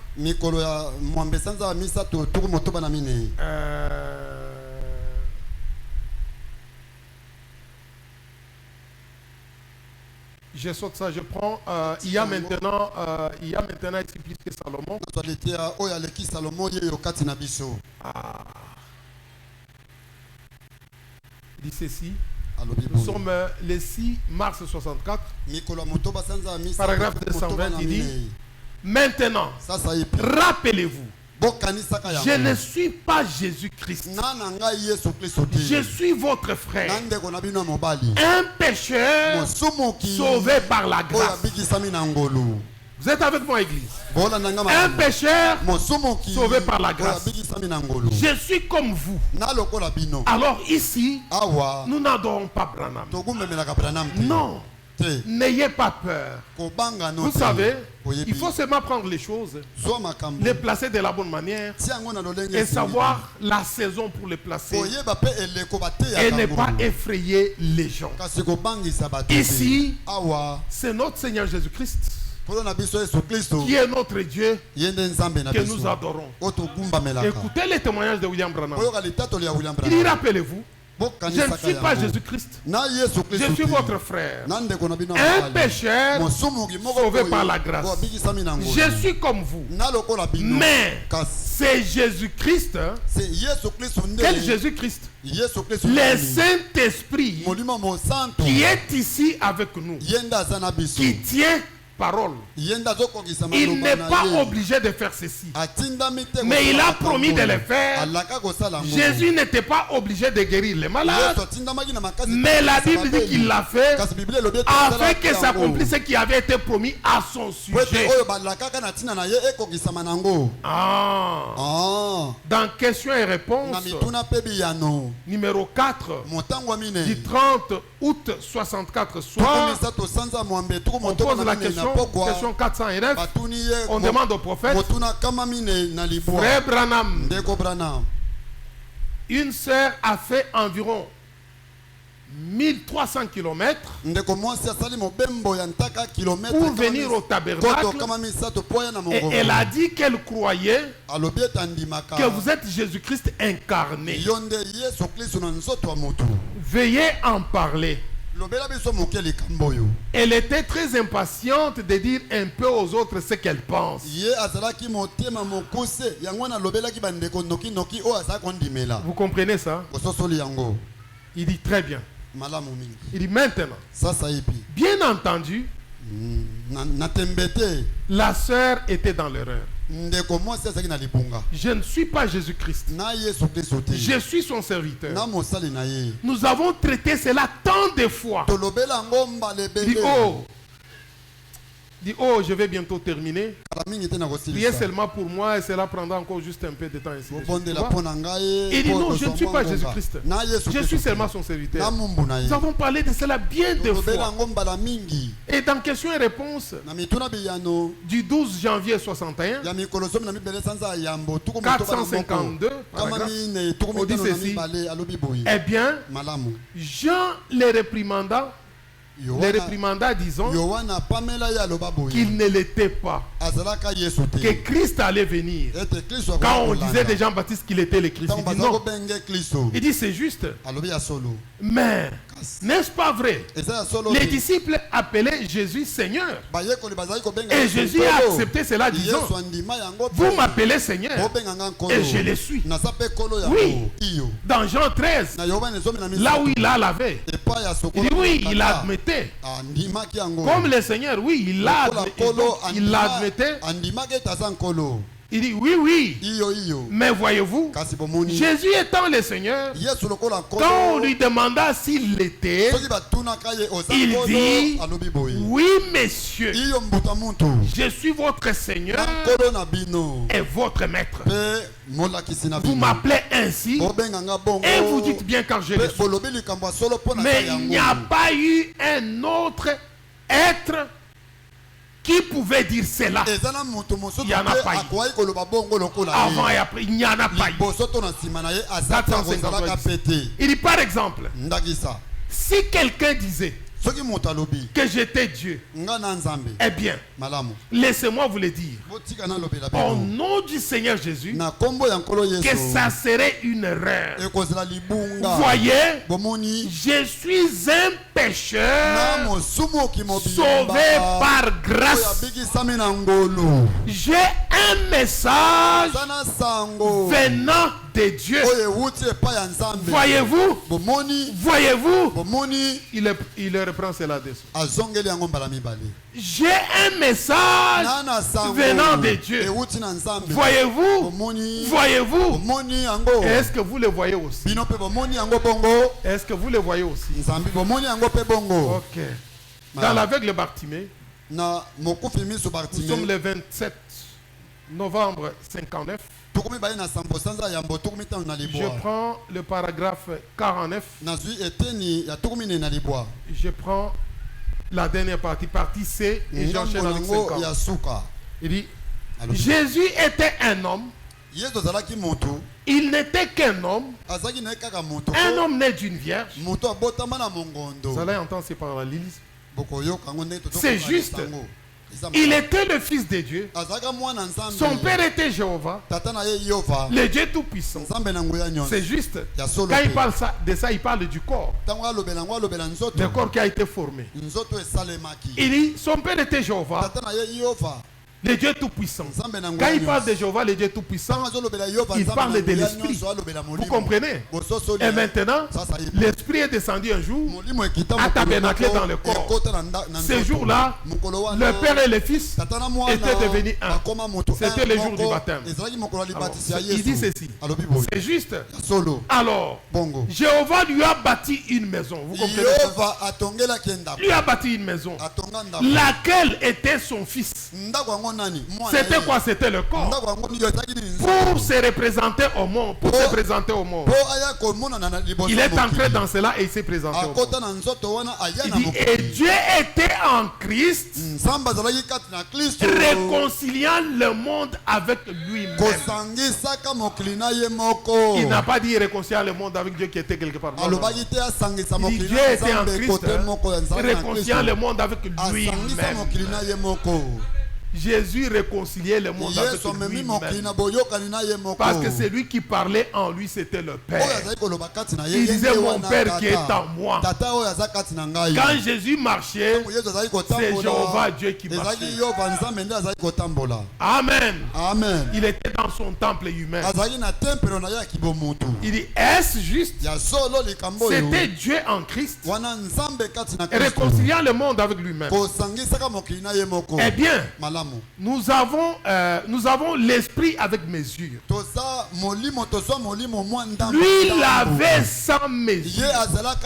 Je saute ça, je prends. Il y a maintenant ici plus que Salomon. Il dit ceci. Nous sommes le 6 mars 64. Paragraphe 220, il dit maintenant, rappelez-vous, je ne suis pas Jésus-Christ. Je suis votre frère, un pécheur sauvé par la grâce. Vous êtes avec moi, Église? Un pécheur sauvé par la grâce. Je suis comme vous. Alors ici, nous n'adorons pas Branham. Non. N'ayez pas peur. Vous savez, il faut seulement prendre les choses, les placer de la bonne manière et savoir la saison pour les placer et ne pas effrayer les gens. Ici, c'est notre Seigneur Jésus-Christ qui est notre Dieu que nous adorons. Écoutez les témoignages de William Branham. Il dit, rappelez-vous, je ne suis pas Jésus-Christ. Je suis votre frère, un pécheur sauvé par la grâce. Je suis comme vous. Mais c'est Jésus-Christ. Quel Jésus-Christ? Le Saint-Esprit qui est ici avec nous, qui tient parole. Il n'est pas obligé de faire ceci, mais il a promis de le faire. Jésus n'était pas obligé de guérir les malades, mais la Bible dit qu'il l'a fait afin que s'accomplisse ce qui avait été promis à son sujet. Dans questions et réponses numéro 4 du 30 août 64 soir, on pose la question 409. On demande au prophète, frère Branham, une sœur a fait environ 1300 km pour venir au tabernacle, et elle a dit qu'elle croyait que vous êtes Jésus-Christ incarné. Veuillez en parler. Elle était très impatiente de dire un peu aux autres ce qu'elle pense. Vous comprenez ça? Il dit très bien. Il dit maintenant, bien entendu, la sœur était dans l'erreur. Je ne suis pas Jésus-Christ. Je suis son serviteur. Nous avons traité cela tant de fois. Dis oh, je vais bientôt terminer. Priez seulement pour moi et cela prendra encore juste un peu de temps. Il dit non, je ne suis pas Jésus-Christ. Je suis seulement son serviteur. Nous avons parlé de cela bien de fois. Et dans questions et réponses du 12 janvier 61, 452, on dit ceci. Eh bien, Jean les réprimanda. Les réprimanda disant qu'il ne l'était pas, que Christ allait venir. Quand on disait de Jean-Baptiste qu'il était le Christ, il dit non. Il dit c'est juste. Mais n'est-ce pas vrai? Les disciples appelaient Jésus Seigneur. Et Jésus a accepté cela disant, vous m'appelez Seigneur et je le suis. Oui, dans Jean 13, là où il a lavé, il dit oui, il admettait. Comme le Seigneur, oui, il l'admettait. Il dit oui, oui. Mais voyez-vous, Jésus étant le Seigneur, quand on lui demanda s'il l'était, il dit oui, messieurs, je suis votre Seigneur et votre maître. Vous m'appelez ainsi et vous dites bien quand je le suis. Mais il n'y a pas eu un autre être qui pouvait dire cela. Il n'y en a pas eu. Avant et après, il n'y en a pas eu. Il dit par exemple, si quelqu'un disait que j'étais Dieu, eh bien, laissez-moi vous le dire, au nom du Seigneur Jésus, que ça serait une erreur. Voyez, je suis un pécheur sauvé par grâce. J'ai un message venant de Dieu. Voyez-vous, il reprend cela dessous. J'ai un message venant de Dieu. Voyez-vous, est-ce que vous le voyez aussi? Est-ce que vous le voyez aussi? Ok. Dans l'aveugle Bartimée, nous sommes le 27 novembre 59. Je prends le paragraphe 49. Je prends la dernière partie C, et j'enchaîne avec 50. Il dit, Jésus était un homme. Il n'était qu'un homme. Un homme né d'une vierge. Vous allez entendre ces paroles. C'est juste. Il était le fils de Dieu. Son père était Jéhovah, le Dieu Tout-Puissant. C'est juste. Quand il parle de ça, il parle du corps. Le corps qui a été formé. Il dit, son père était Jéhovah, le Dieu Tout-Puissant. Quand il parle de Jéhovah, le Dieu Tout-Puissant, il parle de l'Esprit. Vous comprenez? Et maintenant, l'Esprit est descendu un jour, a tabernaclé dans le corps. Ce jour-là, le Père et le Fils étaient devenus un. C'était le jour du baptême. Alors, il dit ceci. C'est juste. Alors, Jéhovah lui a bâti une maison. Vous comprenez? Lui a bâti une maison. Laquelle était son fils? C'était quoi? C'était le corps. Pour se représenter au monde. Pour se présenter au monde. Il est entré dans cela et il s'est présenté au monde. Il dit, et Dieu était en Christ, réconciliant le monde avec lui-même. Il n'a pas dit réconciliant le monde avec Dieu qui était quelque part. Il dit, Dieu était en Christ, réconciliant le monde avec lui-même. Jésus réconciliait le monde avec lui-même. Parce que celui qui parlait en lui, c'était le Père. Il disait, mon Père qui est en moi. Quand Jésus marchait, c'est Jéhovah Dieu qui marchait. Amen. Il était dans son temple humain. Il dit, est-ce juste? C'était Dieu en Christ, réconciliant le monde avec lui-même. Eh bien, Nous avons l'esprit avec mesure. Lui, il avait sans mesure.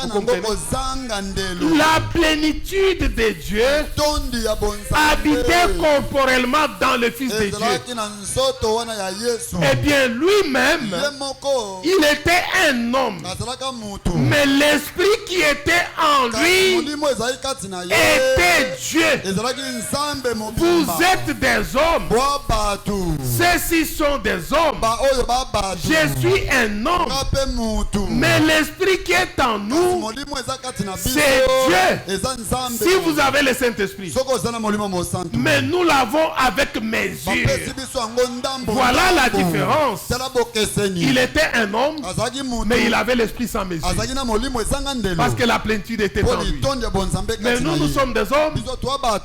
Vous comprenez? La plénitude de Dieu habitait corporellement dans le Fils de Dieu. Eh bien, lui-même, il était un homme. Mais l'esprit qui était en lui était Dieu. Vous êtes des hommes. Ceux-ci sont des hommes. Je suis un homme. Mais l'esprit qui est en nous, c'est Dieu. Si vous avez le Saint-Esprit. Mais nous l'avons avec mesure. Voilà la différence. Il était un homme, mais il avait l'esprit sans mesure. Parce que la plénitude était en lui. Mais nous sommes des hommes,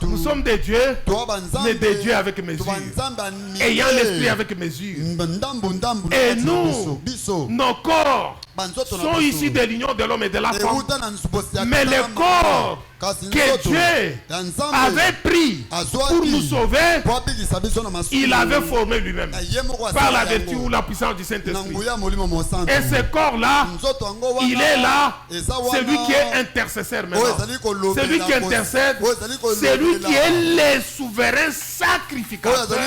nous sommes des dieux, mais des dieux avec mesure. Ayant l'esprit avec mesure. Et nous, nos corps sont issus de l'union de l'homme et de la femme. Mais le corps que Dieu avait pris pour nous sauver, il avait formé lui-même par la vertu ou la puissance du Saint-Esprit. Et ce corps-là, il est là, celui qui est intercesseur maintenant. Celui qui intercède, celui qui est le souverain sacrificateur,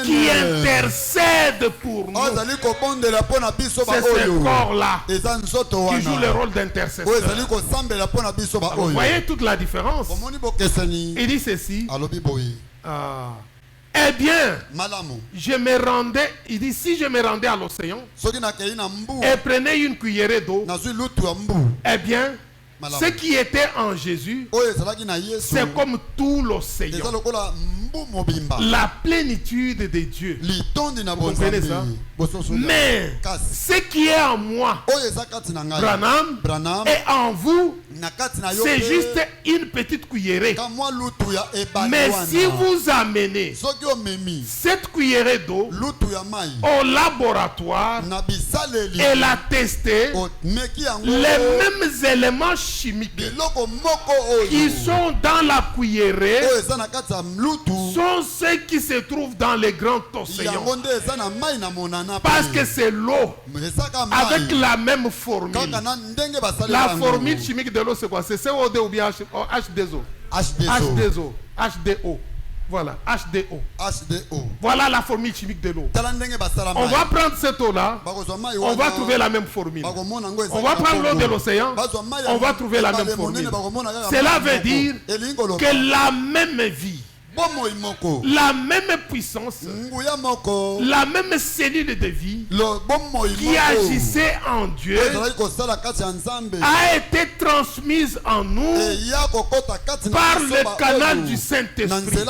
qui intercède pour nous. C'est ce corps-là qui joue le rôle d'intercesseur. Vous voyez toute la différence. Il dit ceci. Eh bien, je me rendais, il dit, si je me rendais à l'océan et prenais une cuillerée d'eau, eh bien, ce qui était en Jésus, c'est comme tout l'océan. La plénitude de Dieu. Vous comprenez ça? Mais ce qui est en moi, Branham, et en vous, c'est juste une petite cuillerée. Mais si vous amenez cette cuillerée d'eau au laboratoire et la tester, les mêmes éléments chimiques qui sont dans la cuillerée sont ceux qui se trouvent dans les grands océans. Parce que c'est l'eau avec la même formule. La formule chimique de l'eau, c'est quoi? C'est CO2 ou bien H2O? H2O. H2O. Voilà, H2O. Voilà la formule chimique de l'eau. On va prendre cette eau-là, on va trouver la même formule. On va prendre l'eau de l'océan, on va trouver la même formule. Cela veut dire que la même vie, la même puissance, la même cellule de vie qui agissait en Dieu a été transmise en nous par le canal du Saint-Esprit.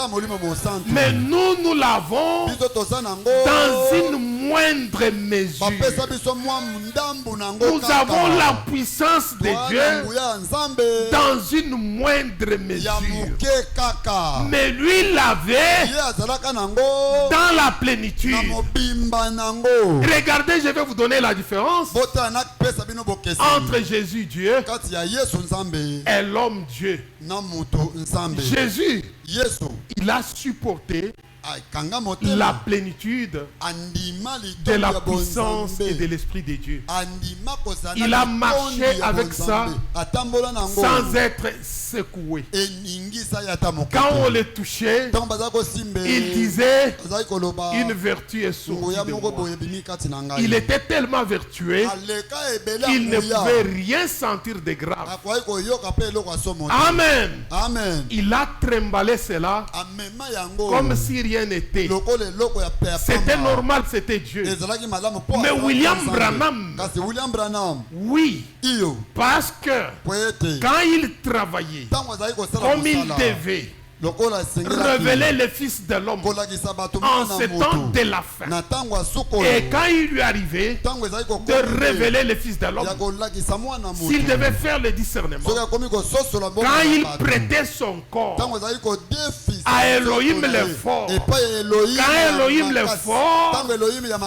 Mais nous l'avons dans une moindre mesure. Nous avons la puissance de Dieu dans une moindre mesure. Mais lui, il l'avait dans la plénitude. Regardez, je vais vous donner la différence entre Jésus Dieu et l'homme Dieu. Jésus, il a supporté la plénitude de la puissance et de l'Esprit de Dieu. Il a marché avec ça sans être secoué. Quand on le touchait, il disait une vertu est sortie de moi. Il était tellement vertueux qu'il ne pouvait rien sentir de grave. Amen. Il a tremblé cela comme si rien n'était. C'était normal, c'était Dieu. Mais William Branham, oui, parce que quand il travaillait comme il devait révéler le Fils de l'homme en ce temps de la fin, et quand il lui arrivait de révéler le Fils de l'homme, s'il devait faire le discernement, quand il prêtait son corps à Elohim le fort, quand Elohim le fort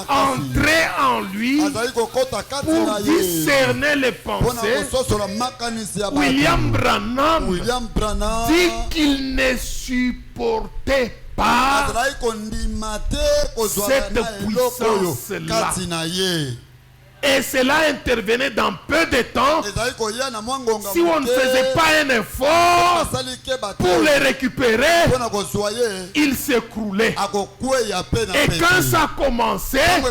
entrait en lui pour discerner les pensées, William Branham dit qu'il ne supportait supportait pas cette puissance-là. Et cela intervenait dans peu de temps. Si on ne faisait pas un effort pour les récupérer, ils s'écroulaient. Et quand ça commençait,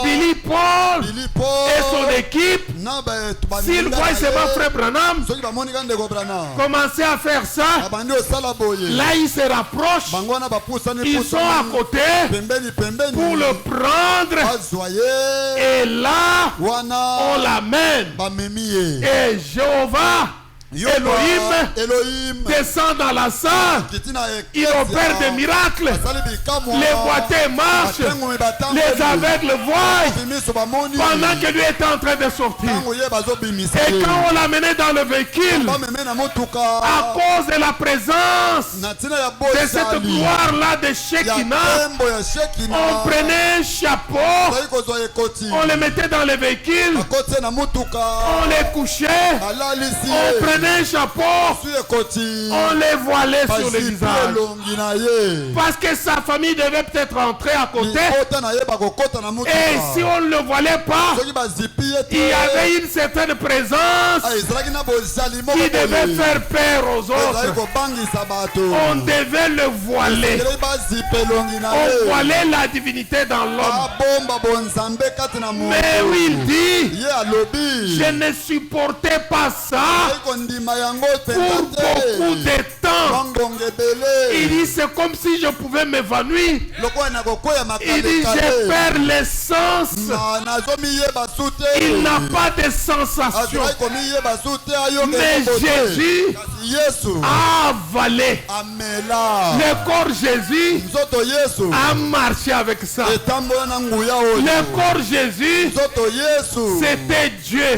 Billy Paul et son équipe, s'ils voient seulement Frère Branham commencer à faire ça, là ils se rapprochent, ils sont à côté pour le prendre. Et là, on l'amène. Et Jéhovah, Elohim descend dans la salle. Il opère des miracles. Les boiteux marchent. Les aveugles voient. Pendant que lui était en train de sortir. Et quand on l'amenait dans le véhicule, à cause de la présence de cette gloire-là de Shekinah, on prenait un chapeau, on le mettait dans le véhicule, on les couchait, on prenait un chapeau, on les voilait sur le visage. Parce que sa famille devait peut-être rentrer à côté. Et si on ne le voilait pas, il y avait une certaine présence qui devait faire peur aux autres. On devait le voiler. On voilait la divinité dans l'homme. Mais oui, il dit, je ne supportais pas ça pour beaucoup de temps. Il dit, c'est comme si je pouvais m'évanouir. Il dit, j'ai perdu l'essence. Il n'a pas de sensation. Mais Jésus a avalé. Le corps Jésus a marché avec ça. Le corps Jésus, c'était Dieu.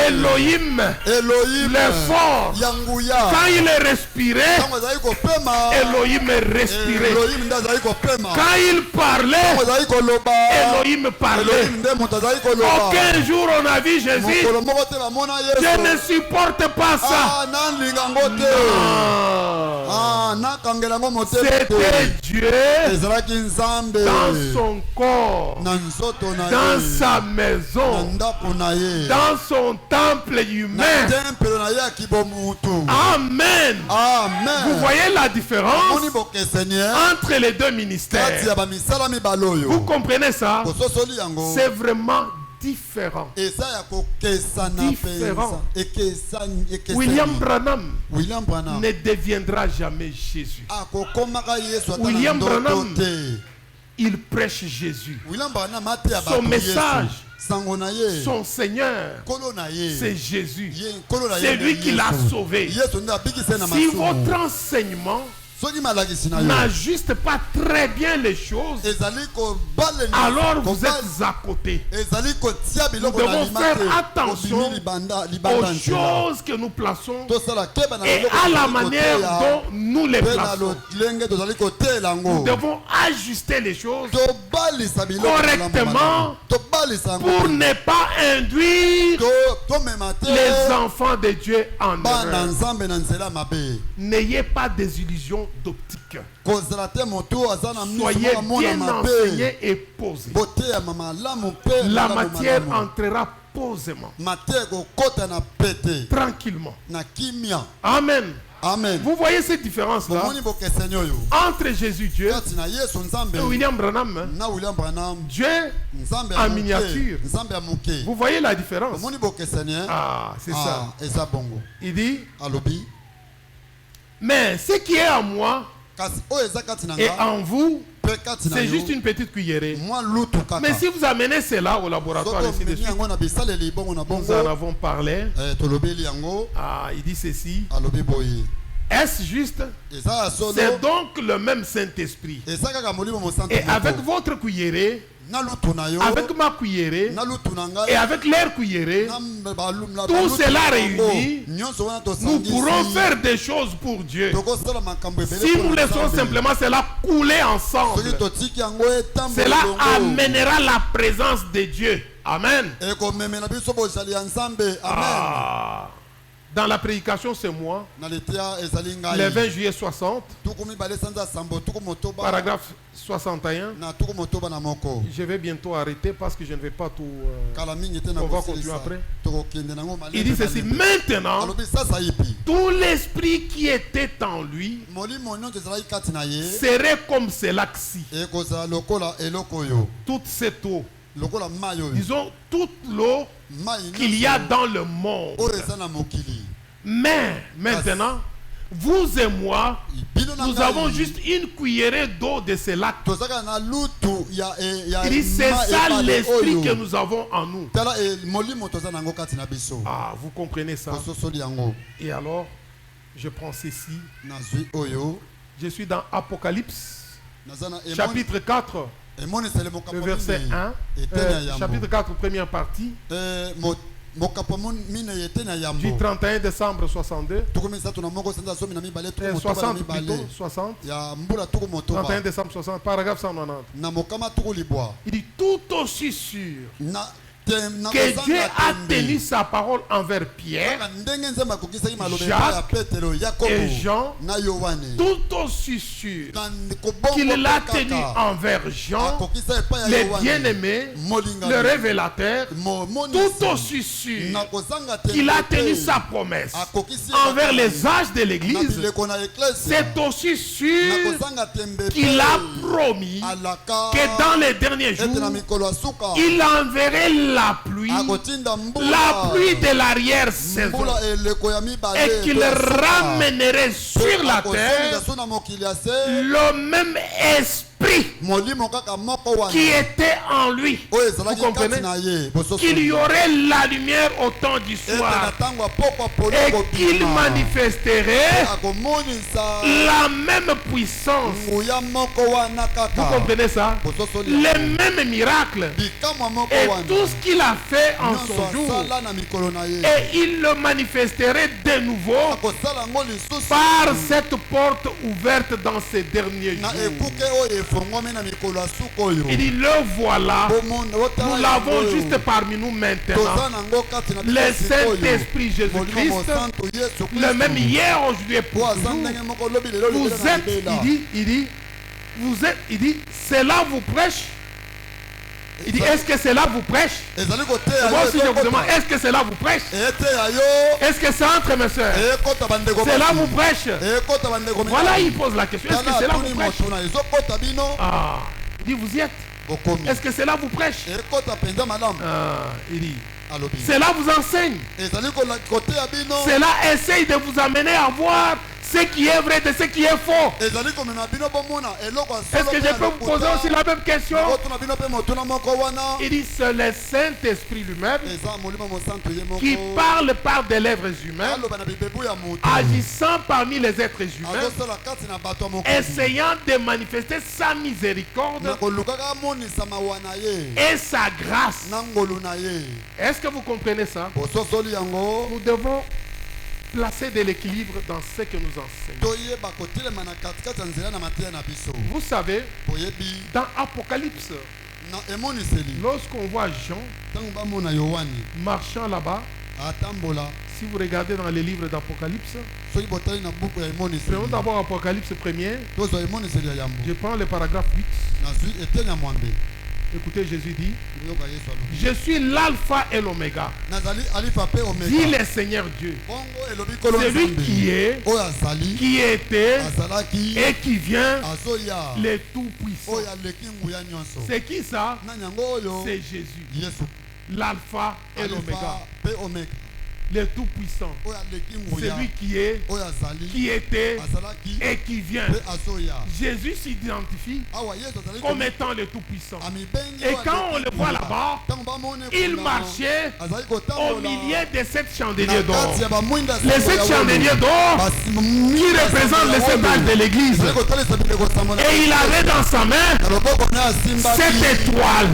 Elohim, le fort. Quand il respirait, Elohim respirait. Quand il parlait, Elohim parlait. Aucun jour on a vu Jésus. Je ne supporte pas ça. C'était Dieu dans son corps, dans sa maison, dans son temple humain. Amen. Vous voyez la différence entre les deux ministères. Vous comprenez ça? C'est vraiment différent. William Branham ne deviendra jamais Jésus. William Branham, il prêche Jésus. Son message, son Seigneur, c'est Jésus. C'est lui qui l'a sauvé. Si votre enseignement n'ajuste pas très bien les choses, alors vous êtes à côté. Nous devons faire attention aux choses que nous plaçons et à la manière dont nous les plaçons. Nous devons ajuster les choses correctement pour ne pas induire les enfants de Dieu en erreur. N'ayez pas des illusions d'optique. Soyez bien enseignés et posés. La matière entrera posément, tranquillement. Amen. Amen. Vous voyez cette différence-là entre Jésus Dieu et William Branham, Dieu en miniature. Vous voyez la différence? Ah, c'est ça. Il dit, mais ce qui est en moi et en vous, c'est juste une petite cuillerée. Mais si vous amenez cela au laboratoire, ici de suite, nous en avons parlé. Ah, il dit ceci. Est-ce juste? C'est donc le même Saint-Esprit. Et avec votre cuillerée, avec ma cuillerée et avec leur cuillerée, tout cela réuni, nous pourrons faire des choses pour Dieu. Si nous laissons simplement cela couler ensemble, cela amènera la présence de Dieu. Amen. Ah. Dans la prédication, c'est moi. Le 20 juillet 60. Paragraphe 61. Je vais bientôt arrêter parce que je ne vais pas tout... on va continuer après. Il dit ceci. Maintenant, tout l'esprit qui était en lui serait comme ce lac-ci. Toute cette eau. Disons, toute l'eau qu'il y a dans le monde. Mais maintenant, vous et moi, nous avons juste une cuillerée d'eau de ce lac. Il dit, c'est ça l'esprit que nous avons en nous. Ah, vous comprenez ça? Et alors, je prends ceci. Je suis dans Apocalypse, chapitre 4. Le verset 1, chapitre 4, première partie, du 31 décembre 62, 60 plutôt, 60, 31 décembre 60, paragraphe 190. Il dit tout aussi sûr que Dieu a tenu sa parole envers Pierre, Jacques et Jean, tout aussi sûr qu'il l'a tenu envers Jean, le bien-aimé, le révélateur, tout aussi sûr qu'il a tenu sa promesse envers les âges de l'Église, c'est aussi sûr qu'il a promis que dans les derniers jours, il enverrait la pluie de l'arrière-saison, et qu'il ramènerait sur la terre le même esprit qui était en lui. Vous comprenez? Qu'il y aurait la lumière au temps du soir et qu'il manifesterait la même puissance. Vous comprenez ça? Les mêmes miracles et tout ce qu'il a fait en son jour, et il le manifesterait de nouveau par cette porte ouverte dans ces derniers jours. Il dit, le voilà, nous l'avons juste parmi nous maintenant, le Saint-Esprit Jésus-Christ, le même hier, aujourd'hui et pour toujours. Vous êtes, il dit, cela vous prêche. Il dit, est-ce que cela vous prêche? Moi aussi je vous demande, est-ce que cela vous prêche? Est-ce que c'est entre mes soeurs? Cela vous prêche? Voilà, il pose la question. Est-ce que cela vous prêche? Ah, il dit, vous y êtes? Est-ce que cela vous prêche? Ah, il dit, cela vous enseigne. Cela essaye de vous amener à voir ce qui est vrai de ce qui est faux. Est-ce que je peux vous poser aussi la même question? Il dit, c'est le Saint-Esprit lui-même qui parle par des lèvres humaines, agissant parmi les êtres humains, essayant de manifester sa miséricorde et sa grâce. Est-ce que vous comprenez ça? Nous devons placer de l'équilibre dans ce que nous enseignons. Vous savez, dans Apocalypse, lorsqu'on voit Jean marchant là-bas, si vous regardez dans les livres d'Apocalypse, prenons d'abord Apocalypse 1er, je prends le paragraphe 8. Écoutez, Jésus dit, je suis l'alpha et l'oméga, dit le Seigneur Dieu, celui qui est, qui était et qui vient, le tout-puissant. C'est qui ça? C'est Jésus, l'alpha et l'oméga, le tout-puissant, celui qui est, qui était et qui vient. Jésus s'identifie comme étant le tout-puissant. Et quand on le voit là-bas, il marchait au milieu de 7 chandeliers d'or. Les 7 chandeliers d'or qui représentent les 7 âges de l'église. Et il avait dans sa main 7 étoiles.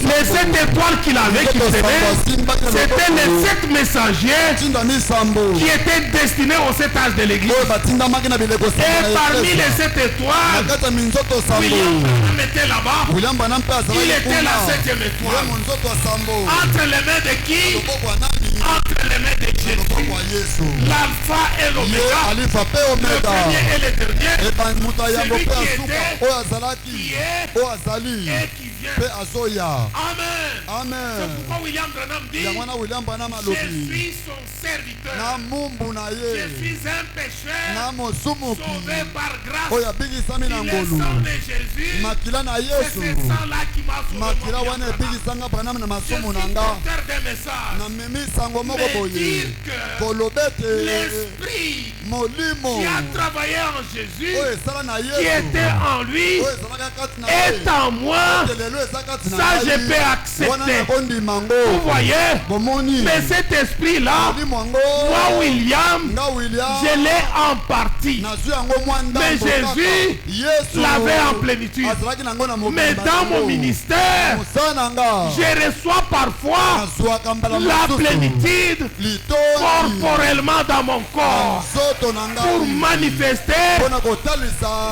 Les 7 étoiles qu'il avait, qu'il tenait, c'était les 7 messagers qui étaient destinés aux 7 âges de l'église. Et parmi les 7 étoiles, William Branham était là-bas. Il était la 7e étoile. Entre les mains de qui? entre les mains de Jésus. L'alpha et l'oméga. Le premier et le dernier. Celui qui était, qui est et qui vient. Amen. Amen. C'est pourquoi William Branham dit, je suis son serviteur. Je suis un pécheur sauvé par grâce. Il est sang de Jésus. C'est ce sang-là qui m'a sauvé. Je suis porteur des messages. Mais dire que l'esprit qui a travaillé en Jésus, qui était en lui, est en moi, ça je peux accepter. Vous voyez? Mais cet esprit-là, moi William, je l'ai en partie. Mais Jésus l'avait en plénitude. Mais dans mon ministère, je reçois parfois la plénitude corporellement dans mon corps pour manifester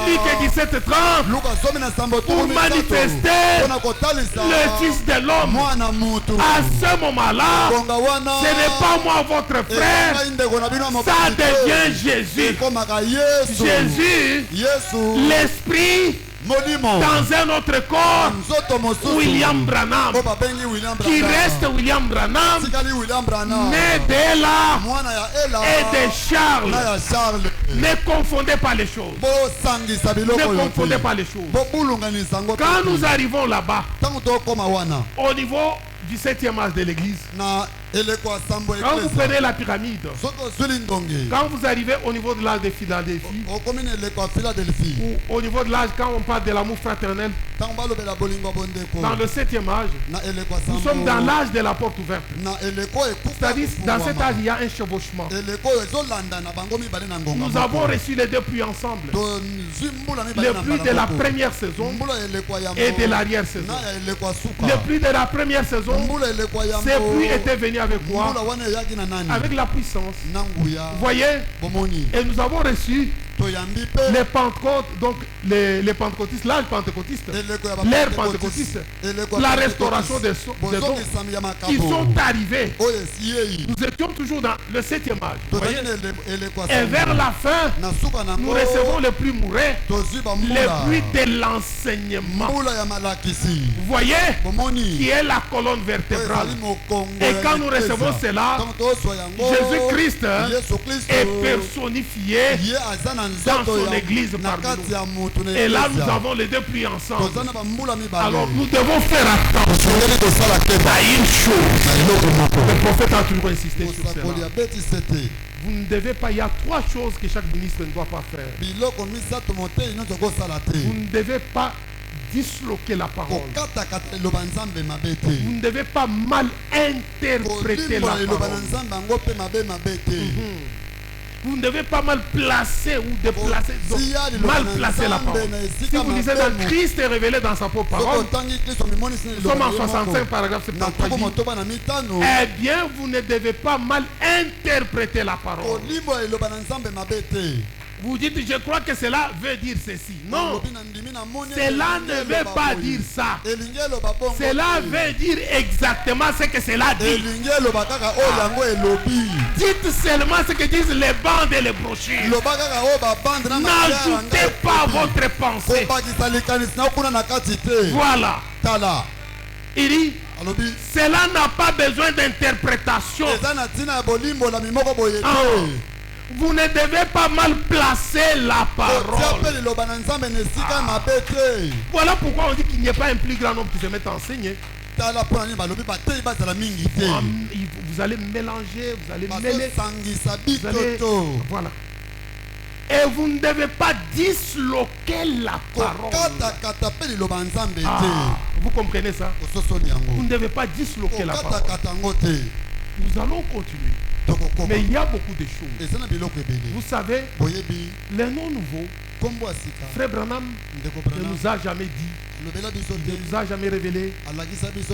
Luc 17:30, pour manifester le Fils de l'homme. À ce moment-là, ce n'est pas moi votre frère, ça devient Jésus. Jésus, l'esprit dans un autre corps, William Branham, qui reste William Branham, né d'Ella et de Charles. Ne confondez pas les choses. Ne confondez pas les choses. Quand nous arrivons là-bas, au niveau du 7e âge de l'église, quand vous prenez la pyramide, quand vous arrivez au niveau de l'âge de Philadelphie, ou au niveau de l'âge, quand on parle de l'amour fraternel, dans le 7e âge, nous sommes dans l'âge de la porte ouverte. C'est-à-dire, dans cet âge, il y a un chevauchement. Nous avons reçu les deux pluies ensemble. Le pluie de la première saison et de l'arrière-saison. Le pluie de la première saison, ces pluies étaient venues avec quoi? Avec la puissance. Vous voyez? Et nous avons reçu les Pentecôtes, donc les pentecôtistes, l'âge pentecôtiste, l'ère pentecôtiste, la restauration des dons. Ils sont arrivés. Nous étions toujours dans le 7e âge. Voyez? Et vers la fin, nous recevons le plus mouret, le plus de l'enseignement. Vous voyez? Qui est la colonne vertébrale. Et quand nous recevons cela, Jésus-Christ est personnifié dans son église parmi nous. Et là nous avons les deux pluies ensemble. Alors nous devons faire attention à une chose. Le prophète a toujours insisté sur cela. Vous ne devez pas, il y a 3 choses que chaque ministre ne doit pas faire. Vous ne devez pas disloquer la parole. Vous ne devez pas mal interpréter la parole. Vous ne devez pas mal placer ou déplacer, donc mal placer la parole. Si vous lisez dans Christ est révélé dans sa propre parole, nous sommes en 65 paragraphe 73. Eh bien, vous ne devez pas mal interpréter la parole. Vous dites, je crois que cela veut dire ceci. Non, cela ne veut pas dire ça. Cela veut dire exactement ce que cela dit. Dites seulement ce que disent les bandes et les brochures. N'ajoutez pas votre pensée. Voilà. Il dit, cela n'a pas besoin d'interprétation. Vous ne devez pas mal placer la parole. Voilà pourquoi on dit qu'il n'y a pas un plus grand nombre qui se met à enseigner. Vous allez mélanger, vous allez mêler. Voilà. Et vous ne devez pas disloquer la parole. Vous comprenez ça? Vous ne devez pas disloquer la parole. Nous allons continuer. Mais il y a beaucoup de choses. Vous savez, les noms nouveaux, Frère Branham ne nous a jamais dit, ne nous a jamais révélé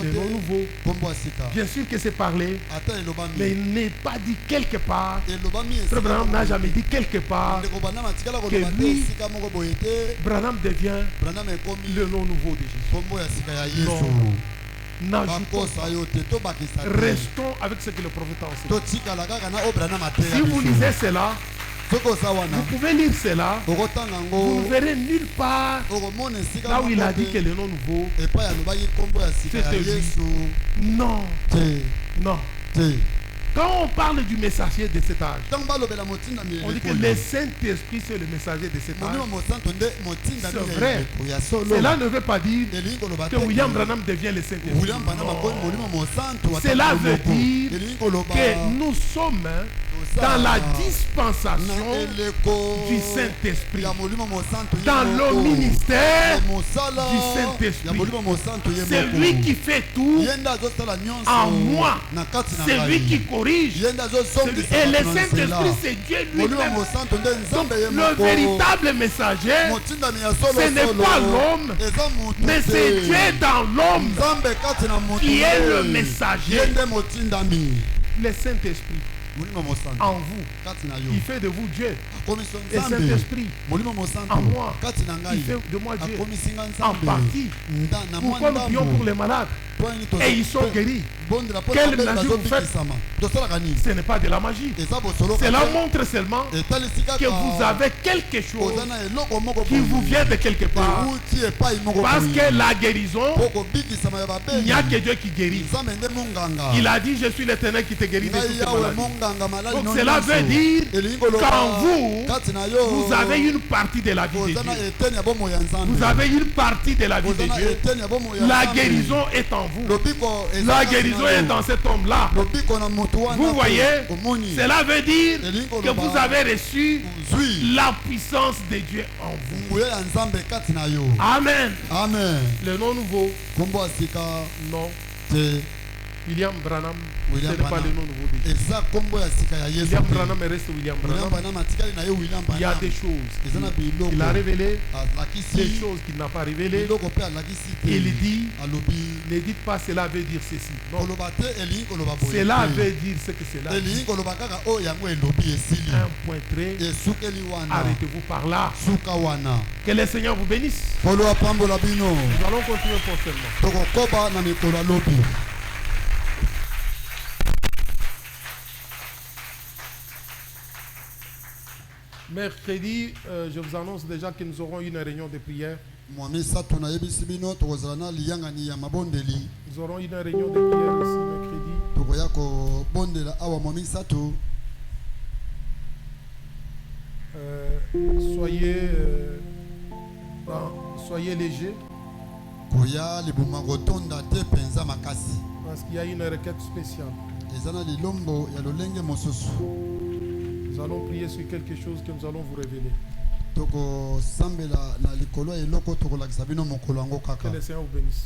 les noms nouveaux. Bien sûr que c'est parlé, mais il n'est pas dit quelque part. Frère Branham n'a jamais dit quelque part que lui, Branham devient le nom nouveau de Jésus. Non. n'ajoutons pas. Restons avec ce que le prophète a enseigné. Si vous lisez cela, vous pouvez lire cela, vous ne verrez nulle part là où il a dit que le nom nouveau, c'était lui. Non. Non. Quand on parle du messager de cet âge, on dit que le Saint-Esprit c'est le messager de cet âge. C'est vrai. Cela ne veut pas dire que William Branham devient le Saint-Esprit. Cela veut dire que nous sommes dans la dispensation du Saint-Esprit, dans le ministère du Saint-Esprit. C'est lui qui fait tout en moi, c'est lui qui corrige. Et le Saint-Esprit, c'est Dieu lui-même. Donc, le véritable messager, ce n'est pas l'homme, mais c'est Dieu dans l'homme qui est le messager. Le Saint-Esprit en vous, il fait de vous Dieu. Et Saint-Esprit en moi, il fait de moi Dieu en partie. Pourquoi nous prions pour les malades et ils sont guéris? Quelle magie vous faites? Ce n'est pas de la magie. Cela montre seulement que vous avez quelque chose qui vous vient de quelque part. Parce que la guérison, il n'y a que Dieu qui guérit. Il a dit, je suis l'Éternel qui te guérit de toutes tes maladies. Donc cela veut dire qu'en vous, vous avez une partie de la vie de Dieu. Vous avez une partie de la vie de Dieu. La guérison est en vous. La guérison est dans cet homme-là. Vous voyez, cela veut dire que vous avez reçu la puissance de Dieu en vous. Amen. Amen. Le nom nouveau. Non. William Branham, ce n'est pas le nom nouveau de Dieu. William Branham reste William Branham. Il y a des choses qu'il a révélées, des choses qu'il n'a pas révélées. Il dit, ne dites pas cela veut dire ceci. Non. Cela veut dire ce que cela dit. Un point très. Arrêtez-vous par là. Que le Seigneur vous bénisse. Nous allons continuer prochainement. Mercredi, je vous annonce déjà que nous aurons une réunion de prière. Nous aurons une réunion de prière ici mercredi. Soyez légers. Parce qu'il y a une requête spéciale. Nous allons prier sur quelque chose que nous allons vous révéler. Que le Seigneur vous bénisse.